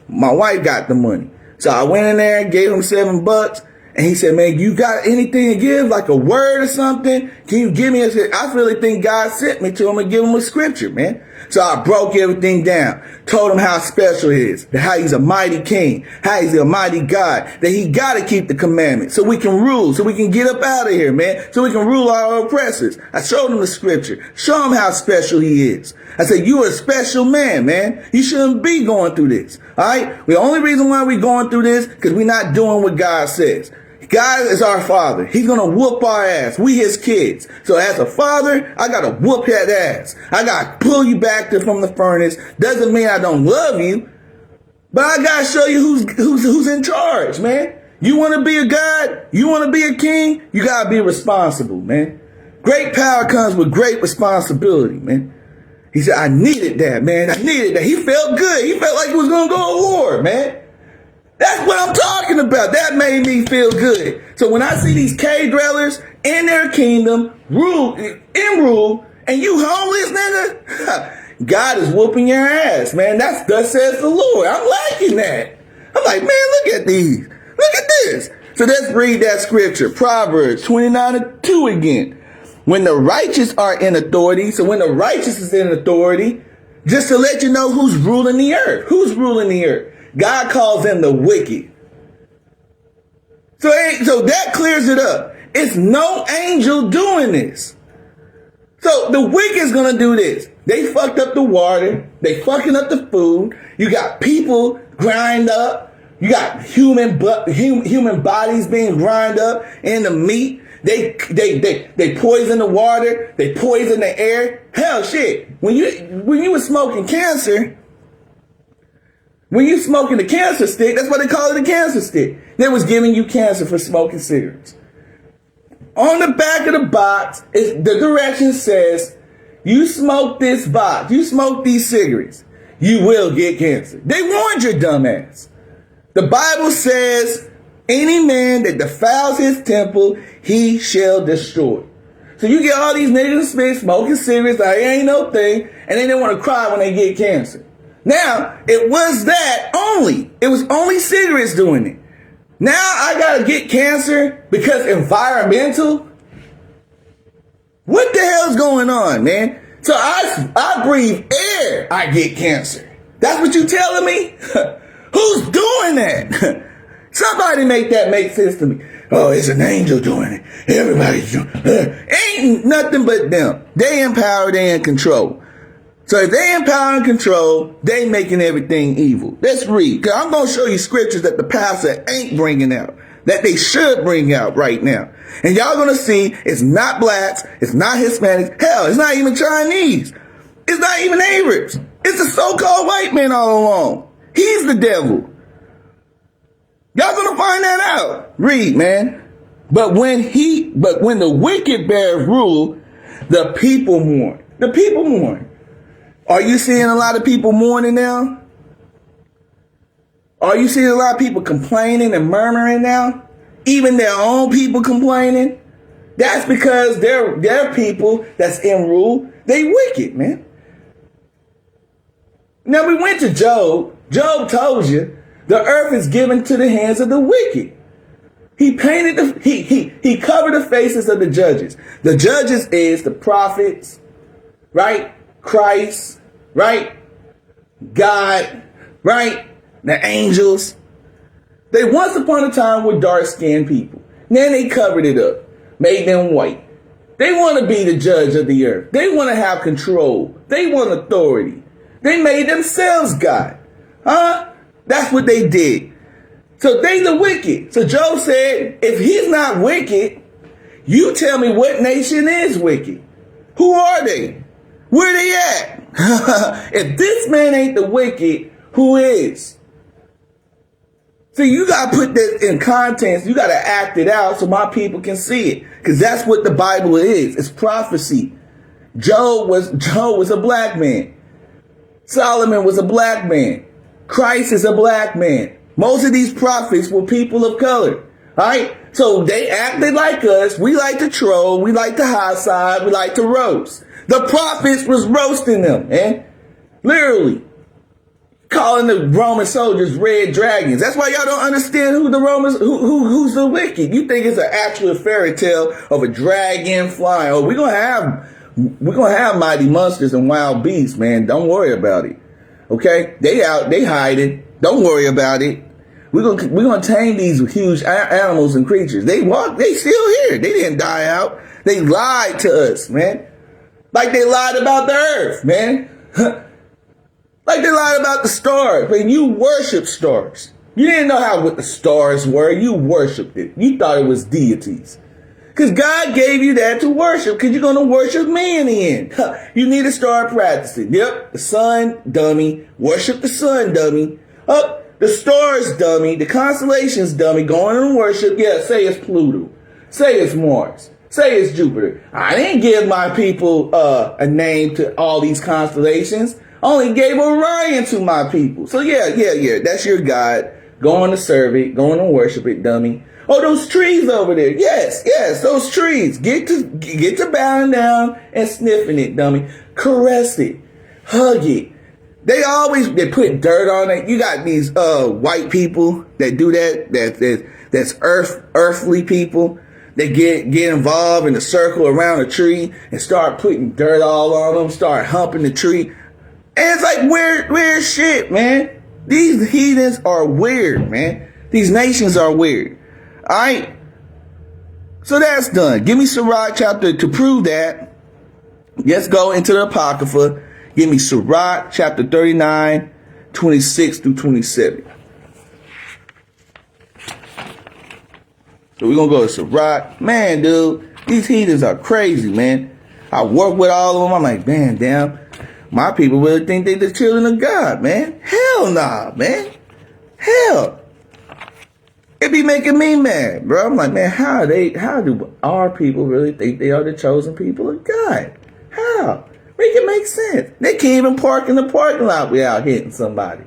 My wife got the money. So I went in there and gave him $7. And he said, man, you got anything to give, like a word or something? Can you give me I really think God sent me to him and give him a scripture, man. So I broke everything down, told him how special he is, how he's a mighty king, how he's a mighty God, that he got to keep the commandments so we can rule, so we can get up out of here, man, so we can rule our oppressors. I showed him the scripture, show him how special he is. I said, you're a special man, man. You shouldn't be going through this, all right? The only reason why we're going through this because we're not doing what God says. God is our father. He's going to whoop our ass. We his kids. So as a father, I got to whoop that ass. I got to pull you back from the furnace. Doesn't mean I don't love you, but I got to show you who's in charge, man. You want to be a God? You want to be a king? You got to be responsible, man. Great power comes with great responsibility, man. He said, I needed that, man. I needed that. He felt good. He felt like he was going to go to war, man. That's what I'm talking about. That made me feel good. So when I see these cave dwellers in their kingdom, rule, and you homeless, nigga, God is whooping your ass, man. Thus says the Lord. I'm liking that. I'm like, man, look at these. Look at this. So let's read that scripture. Proverbs 29:2 again. When the righteous are in authority, so when the righteous is in authority, just to let you know who's ruling the earth. Who's ruling the earth? God calls them the wicked. So that clears it up. It's no angel doing this. So the wicked's gonna do this. They fucked up the water. They fucking up the food. You got people grind up. You got human bodies being grind up in the meat. They poison the water. They poison the air. Hell, shit. When you were smoking cancer, when you smoking the cancer stick, that's why they call it a cancer stick. They was giving you cancer for smoking cigarettes. On the back of the box, the direction says, you smoke this box, you smoke these cigarettes, you will get cancer. They warned your dumb ass. The Bible says, any man that defiles his temple, he shall destroy. So you get all these niggas smoking cigarettes, like it ain't no thing, and then they want to cry when they get cancer. Now, it was that only. It was only cigarettes doing it. Now I gotta get cancer because environmental? What the hell's going on, man? So I breathe air, I get cancer. That's what you telling me? Who's doing that? Somebody make that make sense to me. Oh, it's an angel doing it. Everybody's doing it. Ain't nothing but them. They in power, they in control. So if they in power and control, they making everything evil. Let's read. Cause I'm going to show you scriptures that the pastor ain't bringing out, that they should bring out right now. And y'all going to see it's not blacks, it's not Hispanics, hell, it's not even Chinese. It's not even Arabs. It's the so-called white man all along. He's the devil. Y'all going to find that out. Read, man. But when the wicked bear rule, the people mourn. The people mourn. Are you seeing a lot of people mourning now? Are you seeing a lot of people complaining and murmuring now? Even their own people complaining? That's because their people that's in rule, they wicked, man. Now we went to Job. Job told you the earth is given to the hands of the wicked. He painted he covered the faces of the judges. The judges is the prophets, right? Christ, right? God, right? The angels. They once upon a time were dark-skinned people. Then they covered it up, made them white. They want to be the judge of the earth. They want to have control. They want authority. They made themselves God. Huh? That's what they did. So they the wicked. So Job said, if he's not wicked, you tell me what nation is wicked. Who are they? Where they at? If this man ain't the wicked, who is? See, you got to put this in context. You got to act it out so my people can see it. Because that's what the Bible is. It's prophecy. Job was a black man. Solomon was a black man. Christ is a black man. Most of these prophets were people of color. All right? So they acted like us. We like to troll. We like to high side. We like to roast. The prophets was roasting them, man. Literally. Calling the Roman soldiers red dragons. That's why y'all don't understand who the Romans, who's the wicked. You think it's an actual fairy tale of a dragon flying. Oh, we're gonna have mighty monsters and wild beasts, man. Don't worry about it. Okay? They out, they hiding. Don't worry about it. We're gonna tame these huge animals and creatures. They still here. They didn't die out. They lied to us, man. Like they lied about the earth, man. Like they lied about the stars. Man, you worship stars. You didn't know what the stars were. You worshiped it. You thought it was deities. Because God gave you that to worship. Because you're going to worship me in the end. You need to start practicing. Yep, the sun, dummy. Worship the sun, dummy. The stars, dummy. The constellations, dummy. Going and worship. Yeah, say it's Pluto. Say it's Mars. Say it's Jupiter. I didn't give my people a name to all these constellations. I only gave Orion to my people. So yeah. That's your God. Going to serve it. Going to worship it, dummy. Oh, those trees over there. Yes, those trees. Get to bowing down and sniffing it, dummy. Caress it. Hug it. They put dirt on it. You got these white people that do that's earthly people. They get involved in a circle around a tree and start putting dirt all on them, start humping the tree. And it's like weird shit, man. These heathens are weird, man. These nations are weird. All right. So that's done. Give me Sirach chapter to prove that. Let's go into the Apocrypha. Give me Sirach chapter 39, 26 through 27. So we're going to go to Sirach. Man, dude, these heathens are crazy, man. I work with all of them. I'm like, man, damn. My people really think they the children of God, man. Hell nah, man. Hell. It be making me mad, bro. I'm like, man, how do our people really think they are the chosen people of God? How? Make it make sense. They can't even park in the parking lot without hitting somebody.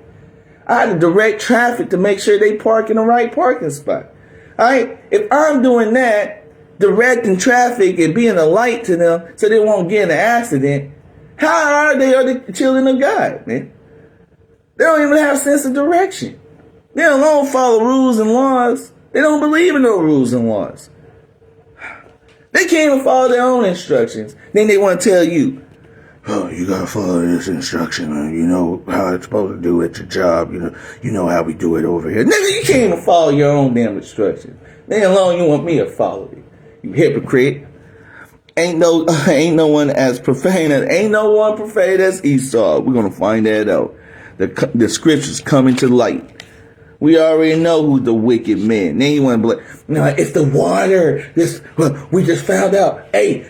I had to direct traffic to make sure they park in the right parking spot. All right? If I'm doing that, directing traffic and being a light to them so they won't get in an accident, how are they the children of God, man? They don't even have a sense of direction. They don't follow rules and laws. They don't believe in no rules and laws. They can't even follow their own instructions. Then they want to tell you, oh, you gotta follow this instruction. You know how it's supposed to do at your job. You know how we do it over here. Nigga, you can't even follow your own damn instructions. Then alone you want me to follow it. You hypocrite. Ain't no one as profane as Esau. We're gonna find that out. The scriptures coming to light. We already know who's the wicked men. Then you want to be like, no, it's the water. We just found out. Hey,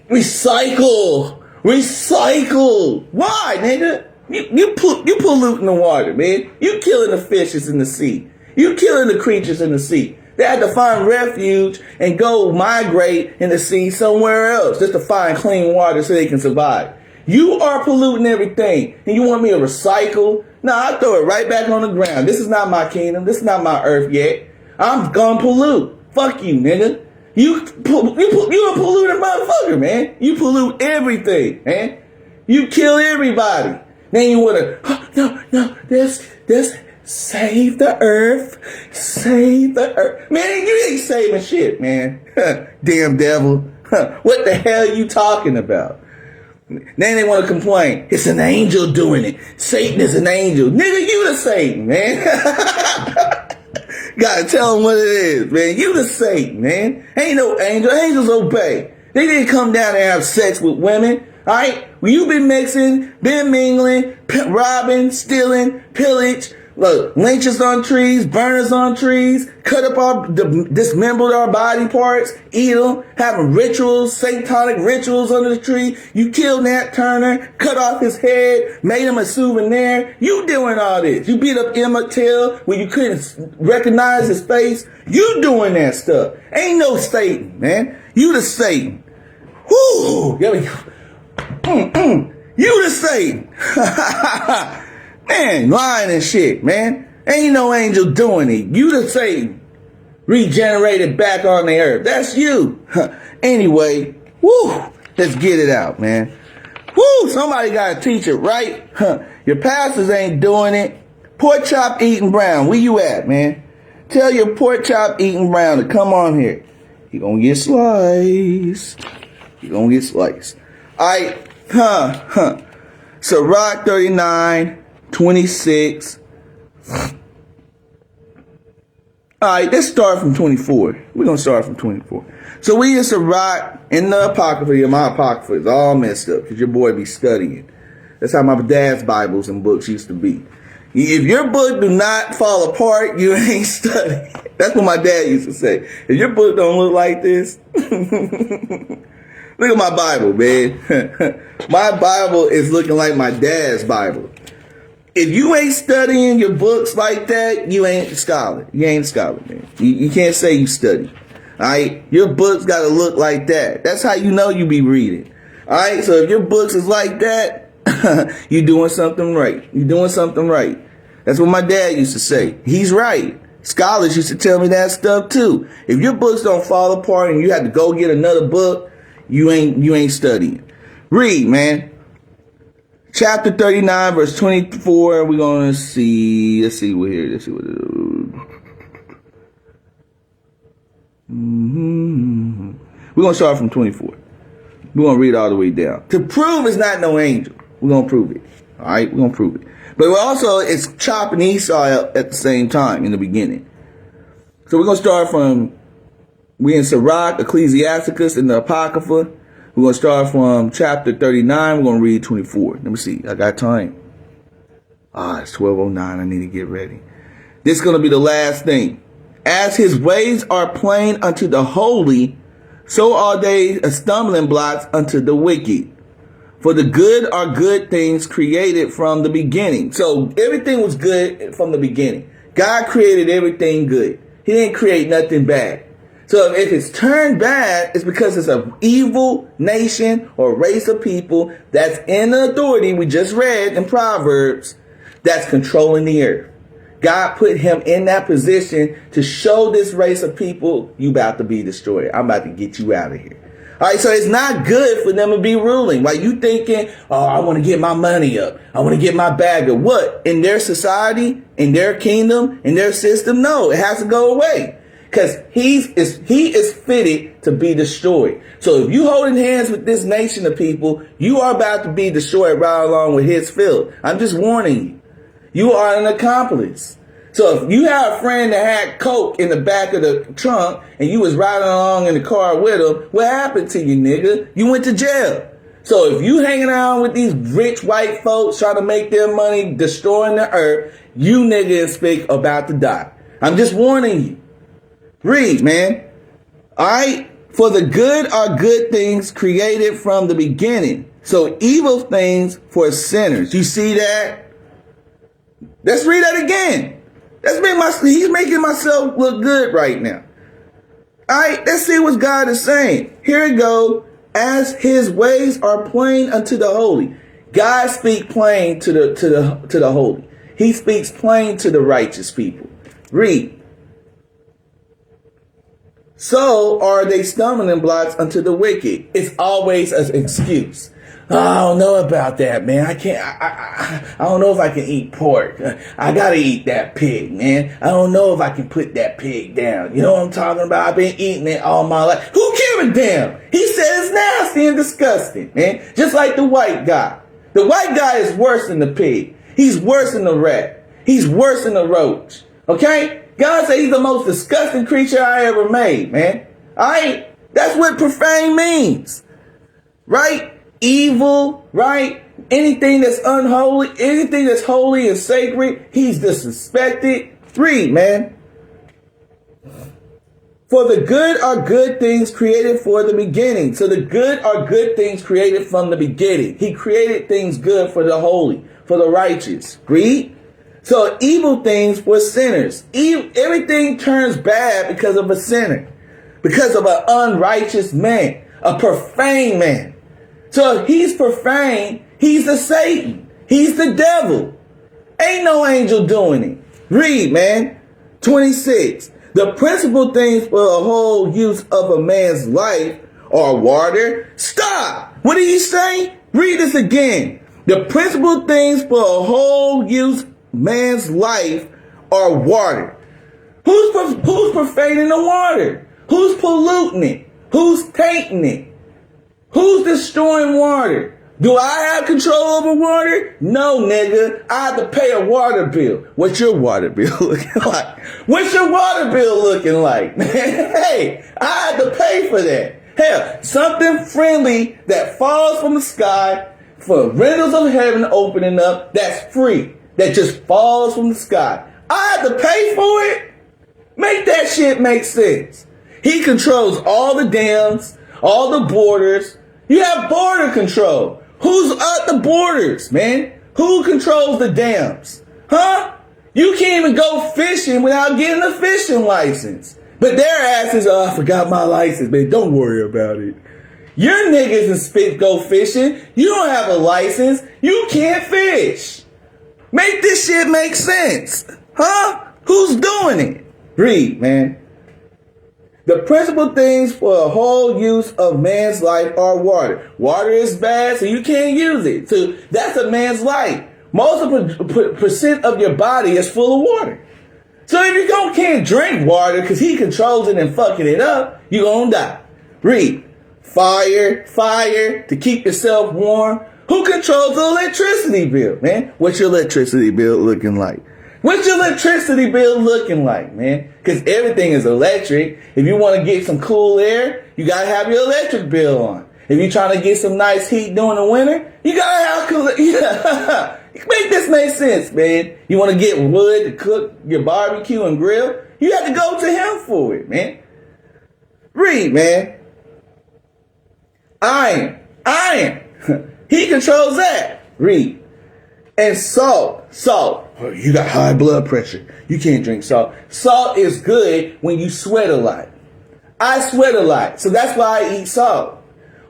recycle. Why, nigga? You polluting the water, man. You killing the fishes in the sea. You killing the creatures in the sea. They had to find refuge and go migrate in the sea somewhere else just to find clean water so they can survive. You are polluting everything. And you want me to recycle? No, I throw it right back on the ground. This is not my kingdom. This is not my earth yet. I'm gonna pollute. Fuck you, nigga. You a polluted motherfucker, man. You pollute everything, man. You kill everybody. Then you wanna, no, this, save the earth. Man, you ain't saving shit, man. Damn devil. What the hell are you talking about? Then they want to complain. It's an angel doing it. Satan is an angel. Nigga, you the Satan, man. Gotta tell them what it is, man. You the Satan, man. Ain't no angel. Angels obey. They didn't come down and have sex with women. Alright? Well, you been mixing, been mingling, robbing, stealing, pillage, lynches on trees, burners on trees, dismembered our body parts, eat them, having rituals, satanic rituals under the tree. You killed Nat Turner, cut off his head, made him a souvenir. You doing all this. You beat up Emmett Till when you couldn't recognize his face. You doing that stuff. Ain't no Satan, man. You the Satan. Whoo! You the Satan. Man, lying and shit, man. Ain't no angel doing it. You the Satan. Regenerated back on the earth. That's you. Anyway, woo, let's get it out, man. Woo, somebody gotta teach it, right? Your pastors ain't doing it. Pork chop eating Brown, where you at, man? Tell your pork chop eating Brown to come on here. He gonna get sliced. Alright, Sirach 39, 26. Alright, let's start from 24. We're going to start from 24. So we in Sirach in the Apocrypha. My Apocrypha is all messed up because your boy be studying. That's how my dad's Bibles and books used to be. If your book do not fall apart, you ain't studying. That's what my dad used to say. If your book don't look like this, look at my Bible, man. My Bible is looking like my dad's Bible. If you ain't studying your books like that, you ain't a scholar. You ain't a scholar, man. You can't say you study. Alright? Your books gotta look like that. That's how you know you be reading. Alright? So if your books is like that, you doing something right. You doing something right. That's what my dad used to say. He's right. Scholars used to tell me that stuff too. If your books don't fall apart and you have to go get another book, you ain't studying. Read, man. Chapter 39, verse 24. We're going to see. Let's see what here. Let's see what. We're going to start from 24. We're going to read all the way down. To prove it's not no angel. We're going to prove it. All right? We're going to prove it. But also, it's chopping Esau at the same time in the beginning. So we're going to start from, we're in Sirach, Ecclesiasticus, and the Apocrypha. We're going to start from chapter 39. We're going to read 24. Let me see. I got time. It's 12:09. I need to get ready. This is going to be the last thing. As his ways are plain unto the holy, so are they a stumbling blocks unto the wicked. For the good are good things created from the beginning. So everything was good from the beginning. God created everything good. He didn't create nothing bad. So if it's turned bad, it's because it's an evil nation or race of people that's in the authority we just read in Proverbs that's controlling the earth. God put him in that position to show this race of people, you about to be destroyed. I'm about to get you out of here. All right, so it's not good for them to be ruling. Like you thinking, I want to get my money up. I want to get my bag up. What? In their society, in their kingdom, in their system? No, it has to go away. Because he is fitted to be destroyed. So if you holding hands with this nation of people, you are about to be destroyed right along with his filth. I'm just warning you. You are an accomplice. So if you have a friend that had coke in the back of the trunk and you was riding along in the car with him, what happened to you, nigga? You went to jail. So if you hanging around with these rich white folks trying to make their money, destroying the earth, you nigga is fake about to die. I'm just warning you. Read, man. All right. For the good are good things created from the beginning. So evil things for sinners. You see that? Let's read that again. He's making myself look good right now. All right, let's see what God is saying. Here we go. As his ways are plain unto the holy. God speaks plain to the holy. He speaks plain to the righteous people. Read. So are they stumbling blocks unto the wicked. It's always an excuse. I don't know about that, man. I can't. I don't know if I can eat pork. I gotta eat that pig, man. I don't know if I can put that pig down. You know what I'm talking about? I've been eating it all my life. Who gives a damn? He said it's nasty and disgusting, man. Just like the white guy. The white guy is worse than the pig. He's worse than the rat. He's worse than the roach. Okay? God said he's the most disgusting creature I ever made, man. All right? That's what profane means. Right? Evil, right? Anything that's unholy, anything that's holy and sacred, he's disrespected. Read, man. For the good are good things created for the beginning. So the good are good things created from the beginning. He created things good for the holy, for the righteous. Read. So evil things for sinners. Everything turns bad because of a sinner, because of an unrighteous man, a profane man. So if he's profane, he's the Satan. He's the devil. Ain't no angel doing it. Read, man. 26. The principal things for the whole use of a man's life are water. Stop. What did he say? Read this again. The principal things for a whole use man's life are water. Who's profaning the water? Who's polluting it? Who's tainting it? Who's destroying water? Do I have control over water? No, nigga. I have to pay a water bill. What's your water bill looking like? What's your water bill looking like? Hey, I have to pay for that. Hell, something friendly that falls from the sky for windows of heaven opening up, that's free. That just falls from the sky. I have to pay for it? Make that shit make sense. He controls all the dams, all the borders. You have border control. Who's at the borders, man? Who controls the dams? Huh? You can't even go fishing without getting a fishing license. But their asses, I forgot my license, man. Don't worry about it. Your niggas and spit go fishing. You don't have a license. You can't fish. Make this shit make sense. Huh? Who's doing it? Read, man. The principal things for a whole use of man's life are water. Water is bad, so you can't use it. So that's a man's life. Most of percent of your body is full of water. So if you can't drink water because he controls it and fucking it up, you're going to die. Read. Fire to keep yourself warm. Who controls the electricity bill, man? What's your electricity bill looking like? What's your electricity bill looking like, man? Because everything is electric. If you want to get some cool air, you got to have your electric bill on. If you're trying to get some nice heat during the winter, you got to have cool. Yeah. Make this make sense, man. You want to get wood to cook your barbecue and grill? You have to go to him for it, man. Read, man. Iron. He controls that. Read. And salt. Oh, you got high blood pressure. You can't drink salt. Salt is good when you sweat a lot. I sweat a lot, so that's why I eat salt.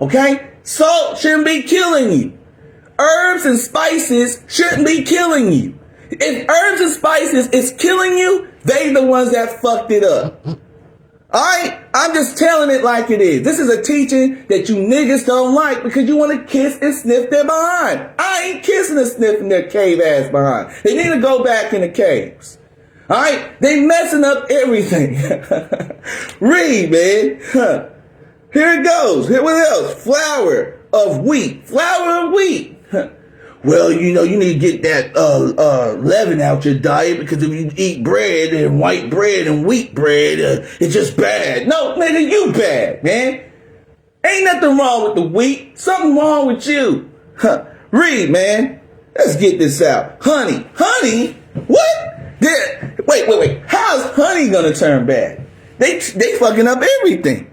Okay? Salt shouldn't be killing you. Herbs and spices shouldn't be killing you. If herbs and spices is killing you, they the ones that fucked it up. Alright? I'm just telling it like it is. This is a teaching that you niggas don't like because you want to kiss and sniff their behind. I ain't kissing and sniffing their cave ass behind. They need to go back in the caves. Alright? They messing up everything. Read, man. Here it goes. Here, what else? Flour of wheat. Well, you need to get that leaven out your diet because if you eat bread and white bread and wheat bread, it's just bad. No, nigga, you bad, man. Ain't nothing wrong with the wheat. Something wrong with you. Read, man. Let's get this out. Honey? What? Wait. How's honey gonna turn bad? They fucking up everything.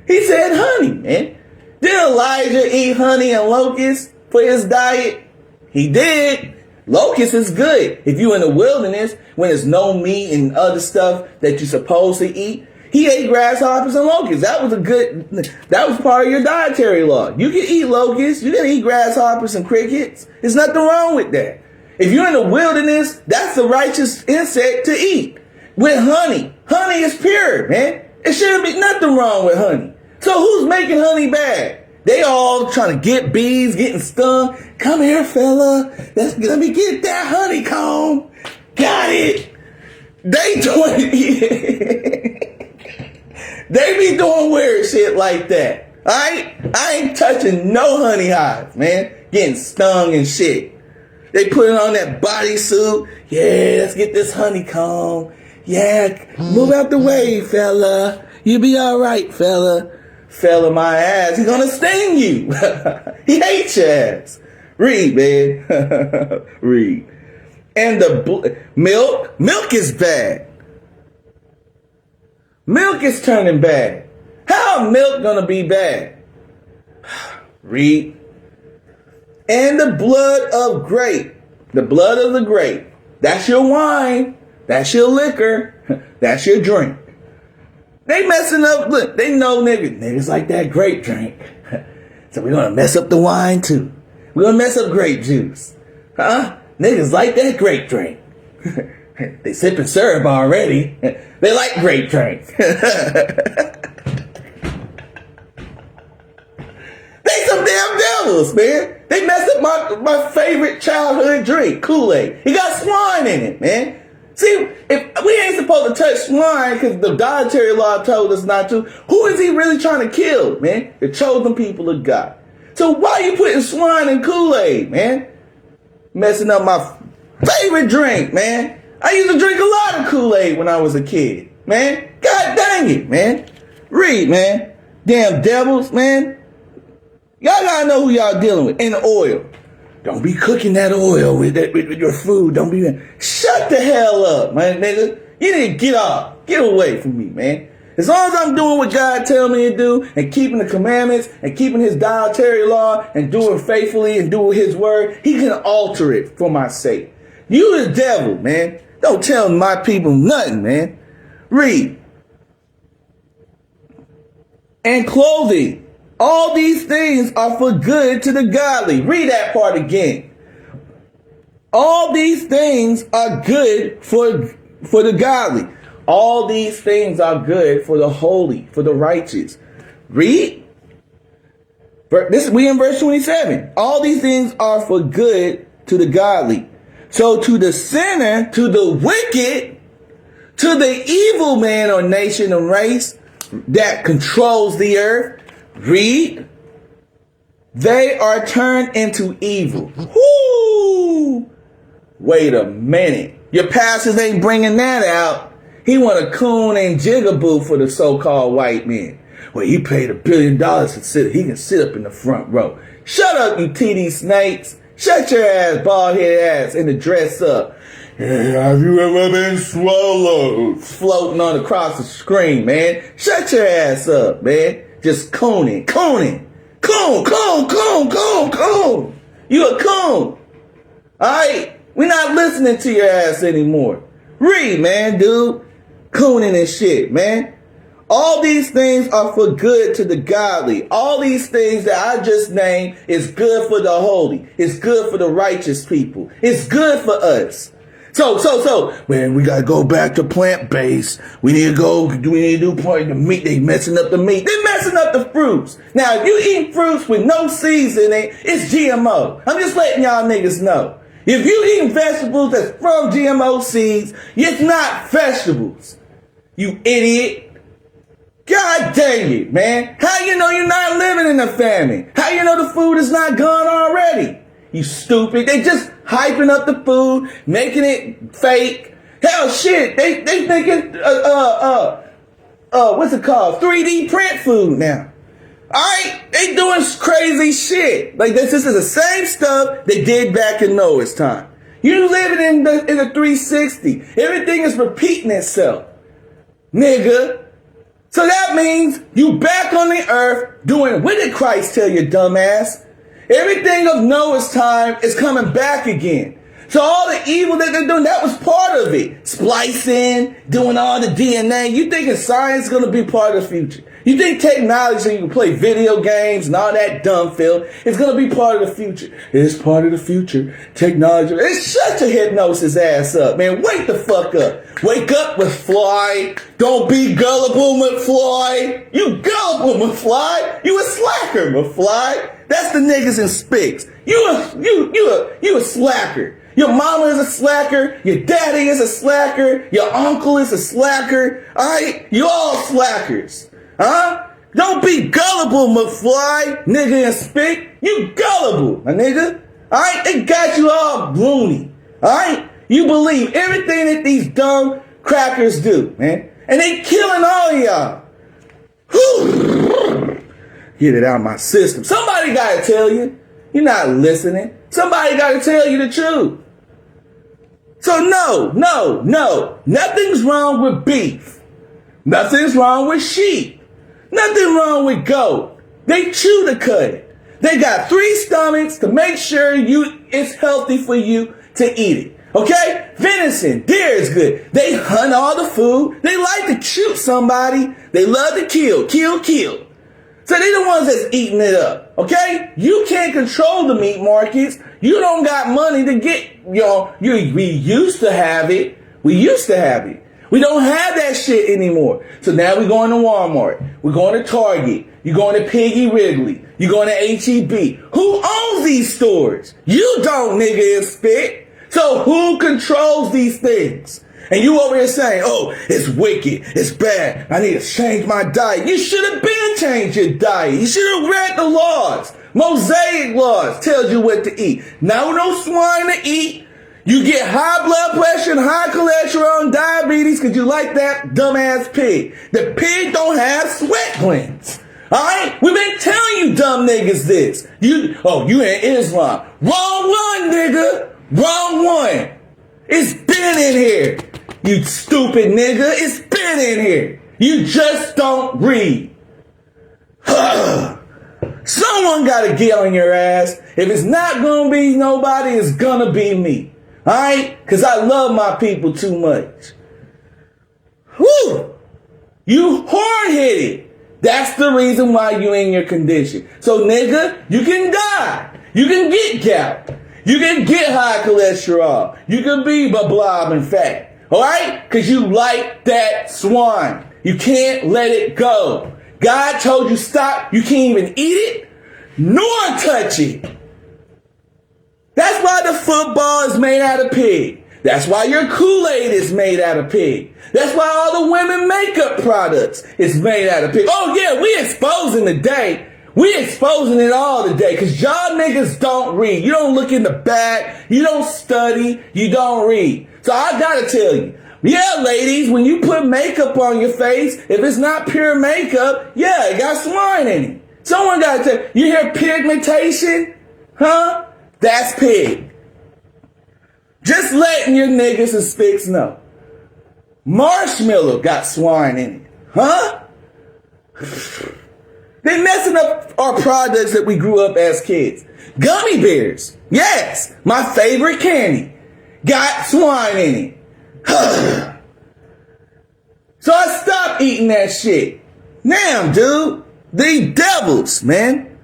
He said honey, man. Did Elijah eat honey and locusts for his diet? He did. Locust is good. If you in the wilderness, when there's no meat and other stuff that you're supposed to eat, he ate grasshoppers and locusts. That was part of your dietary law. You can eat locusts. You can eat grasshoppers and crickets. There's nothing wrong with that. If you're in the wilderness, that's the righteous insect to eat. With honey. Honey is pure, man. It shouldn't be nothing wrong with honey. So who's making honey bad? They all trying to get bees, getting stung. Come here, fella. Let me get that honeycomb. Got it. They be doing weird shit like that. Alright? I ain't touching no honey hives, man. Getting stung and shit. They putting on that bodysuit. Yeah, let's get this honeycomb. Yeah, move out the way, fella. You be alright, fella. Fella my ass, he's gonna sting you. He hates your ass. Read, man. Read. And the milk is bad. Milk is turning bad. How milk gonna be bad? Read. And the blood of grape. The blood of the grape. That's your wine. That's your liquor. That's your drink. They messing up. Look, they know niggas like that grape drink. So we're gonna mess up the wine too. We're gonna mess up grape juice. Huh? Niggas like that grape drink. They sipping syrup already. They like grape drink. They some damn devils, man. They messed up my favorite childhood drink, Kool-Aid. It got swine in it, man. See, if we ain't supposed to touch swine because the dietary law told us not to, who is he really trying to kill, man? The chosen people of God. So why are you putting swine in Kool-Aid, man? Messing up my favorite drink, man. I used to drink a lot of Kool-Aid when I was a kid, man. God dang it, man. Read, man. Damn devils, man. Y'all gotta know who y'all dealing with. And oil. Don't be cooking that oil with your food. Don't be. Shut the hell up, man, nigga. You need to get off. Get away from me, man. As long as I'm doing what God tell me to do and keeping the commandments and keeping his dietary law and doing faithfully and doing his word, he can alter it for my sake. You the devil, man. Don't tell my people nothing, man. Read. And clothing. All these things are for good to the godly. Read that part again. All these things are good for the godly. All these things are good for the holy, for the righteous. Read. We in verse 27. All these things are for good to the godly. So to the sinner, to the wicked, to the evil man or nation or race that controls the earth, read, they are turned into evil. Whoo! Wait a minute. Your pastors ain't bringing that out. He want a coon and jigaboo for the so-called white man. Well, he paid $1 billion to sit. He can sit up in the front row. Shut up, you TD snakes. Shut your ass, bald-headed ass, in the dress up. Hey, have you ever been swallowed? Floating on across the screen, man. Shut your ass up, man. Just cooning. Coon. You a coon. Alright? We're not listening to your ass anymore. Read, man, dude. Cooning and shit, man. All these things are for good to the godly. All these things that I just named is good for the holy. It's good for the righteous people. It's good for us. So, man, we gotta go back to plant-based. We need to do part of the meat. They messing up the meat. They messing up the fruits. Now, if you eat fruits with no seeds in it, it's GMO. I'm just letting y'all niggas know. If you eating vegetables that's from GMO seeds, it's not vegetables. You idiot. God dang it, man. How you know you're not living in a famine? How you know the food is not gone already? You stupid. They just hyping up the food, making it fake. Hell shit. They making what's it called? 3D print food now. Alright? They doing crazy shit. Like this is the same stuff they did back in Noah's time. You living in the 360. Everything is repeating itself. Nigga. So that means you back on the earth doing, what did Christ tell you, dumbass? Everything of Noah's time is coming back again. So all the evil that they're doing, that was part of it. Splicing, doing all the DNA. You thinking science is going to be part of the future? You think technology, so you can play video games and all that dumb filth, is going to be part of the future? It's part of the future. Technology. Shut your hypnosis ass up, man. Wake the fuck up. Wake up, McFly. Don't be gullible, McFly. You gullible, McFly. You a slacker, McFly. That's the niggas in Spicks. You a slacker. Your mama is a slacker. Your daddy is a slacker. Your uncle is a slacker. Alright? You all slackers. Huh? Don't be gullible, McFly. Nigga and Spick. You gullible, my nigga. Alright? They got you all loony. Alright? You believe everything that these dumb crackers do, man. And they killing all of y'all. Whew. Get it out of my system. Somebody gotta tell you. You're not listening. Somebody gotta tell you the truth. So no. Nothing's wrong with beef. Nothing's wrong with sheep. Nothing wrong with goat. They chew the cud. They got 3 stomachs to make sure it's healthy for you to eat it. Okay? Venison, deer is good. They hunt all the food. They like to shoot somebody. They love to kill. So they the ones that's eating it up. Okay? You can't control the meat markets. You don't got money to get, we used to have it. We don't have that shit anymore. So now we're going to Walmart. We're going to Target. You're going to Piggy Wrigley. You're going to H-E-B. Who owns these stores? You don't, nigga, and spit. So who controls these things? And you over here saying, oh, it's wicked. It's bad. I need to change my diet. You should have been changed your diet. You should have read the laws. Mosaic laws tells you what to eat. Now no swine to eat. You get high blood pressure and high cholesterol and diabetes because you like that dumbass pig. The pig don't have sweat glands. Alright? We've been telling you dumb niggas this. You in Islam. Wrong one, nigga. Wrong one. It's been in here. You stupid nigga. It's been in here. You just don't read. Someone gotta get on your ass. If it's not gonna be nobody, it's gonna be me. Alright? Cause I love my people too much. Whew! You hard-headed. That's the reason why you in your condition. So nigga, you can die. You can get gout. You can get high cholesterol. You can be blob and fat. All right? Because you like that swine. You can't let it go. God told you stop. You can't even eat it nor touch it. That's why the football is made out of pig. That's why your Kool-Aid is made out of pig. That's why all the women makeup products is made out of pig. Oh yeah, we exposing today. We exposing it all today because y'all niggas don't read. You don't look in the back. You don't study. You don't read. So I gotta tell you, yeah, ladies, when you put makeup on your face, if it's not pure makeup, yeah, it got swine in it. Someone gotta tell you, hear pigmentation? Huh? That's pig. Just letting your niggas and spicks know. Marshmallow got swine in it. Huh? They messing up our products that we grew up as kids. Gummy bears. Yes, my favorite candy. Got swine in it. So I stopped eating that shit. Damn, dude. The devils, man.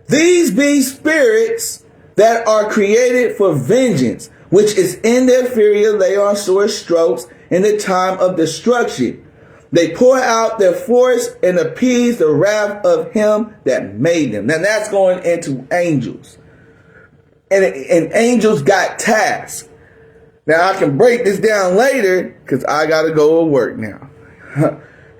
These be spirits that are created for vengeance, which is in their fury lay on sore strokes in the time of destruction. They pour out their force and appease the wrath of him that made them. Now that's going into angels. And angels got tasks. Now I can break this down later because I got to go to work now.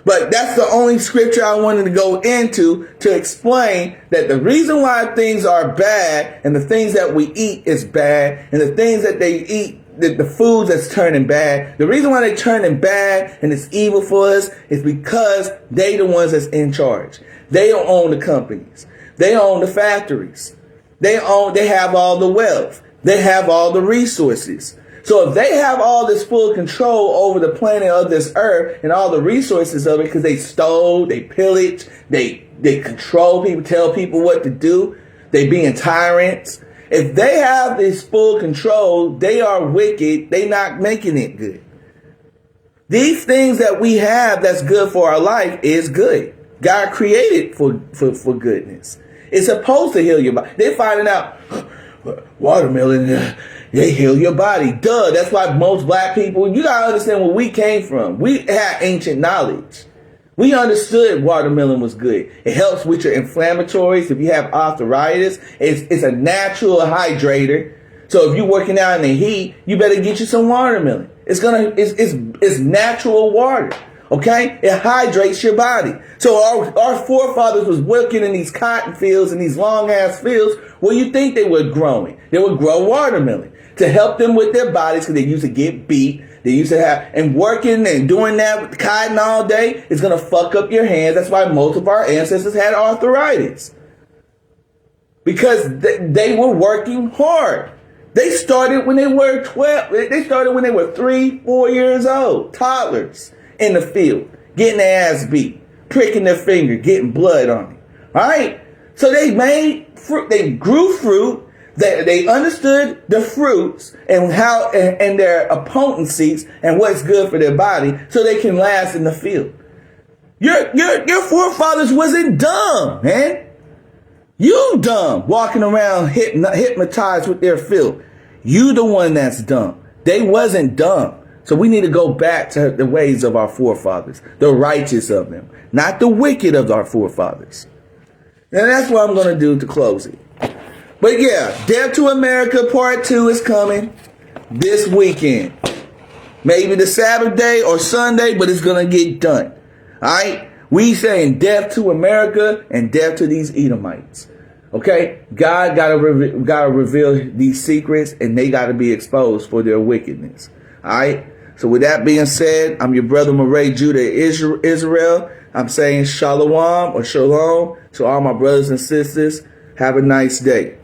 But that's the only scripture I wanted to go into to explain that the reason why things are bad and the things that we eat is bad and the things that they eat, the foods that's turning bad, the reason why they're turning bad and it's evil for us is because they the ones that's in charge. They don't own the companies. They own the factories. They have all the wealth. They have all the resources. So if they have all this full control over the planet of this earth and all the resources of it because they stole, they pillaged, they control people, tell people what to do, they being tyrants. If they have this full control, they are wicked. They not making it good. These things that we have that's good for our life is good. God created for goodness. It's supposed to heal your body. They're finding out watermelon, they heal your body. Duh. That's why most black people, you gotta understand where we came from. We had ancient knowledge. We understood watermelon was good. It helps with your inflammatories. If you have arthritis, it's a natural hydrator. So if you're working out in the heat, you better get you some watermelon. It's natural water. Okay? It hydrates your body. So our forefathers was working in these cotton fields and these long ass fields. What do you think they were growing? They would grow watermelon to help them with their bodies because they used to get beat. They used to have, and working and doing that with cotton all day is going to fuck up your hands. That's why most of our ancestors had arthritis. Because they were working hard. They started when they were 12. They started when they were 3, 4 years old. Toddlers in the field, getting their ass beat, pricking their finger, getting blood on it. All right? So they made fruit. They grew fruit. They understood the fruits and how and their potencies and what's good for their body, so they can last in the field. Your forefathers wasn't dumb, man. You dumb, walking around hypnotized with their filth. You the one that's dumb. They wasn't dumb. So we need to go back to the ways of our forefathers, the righteous of them, not the wicked of our forefathers. And that's what I'm going to do to close it. But yeah, Death to America Part 2 is coming this weekend. Maybe the Saturday or Sunday, but it's going to get done. All right? We saying death to America and death to these Edomites. Okay? God got to reveal these secrets and they got to be exposed for their wickedness. All right? So with that being said, I'm your brother Murray Judah Israel. I'm saying shalom or shalom to all my brothers and sisters. Have a nice day.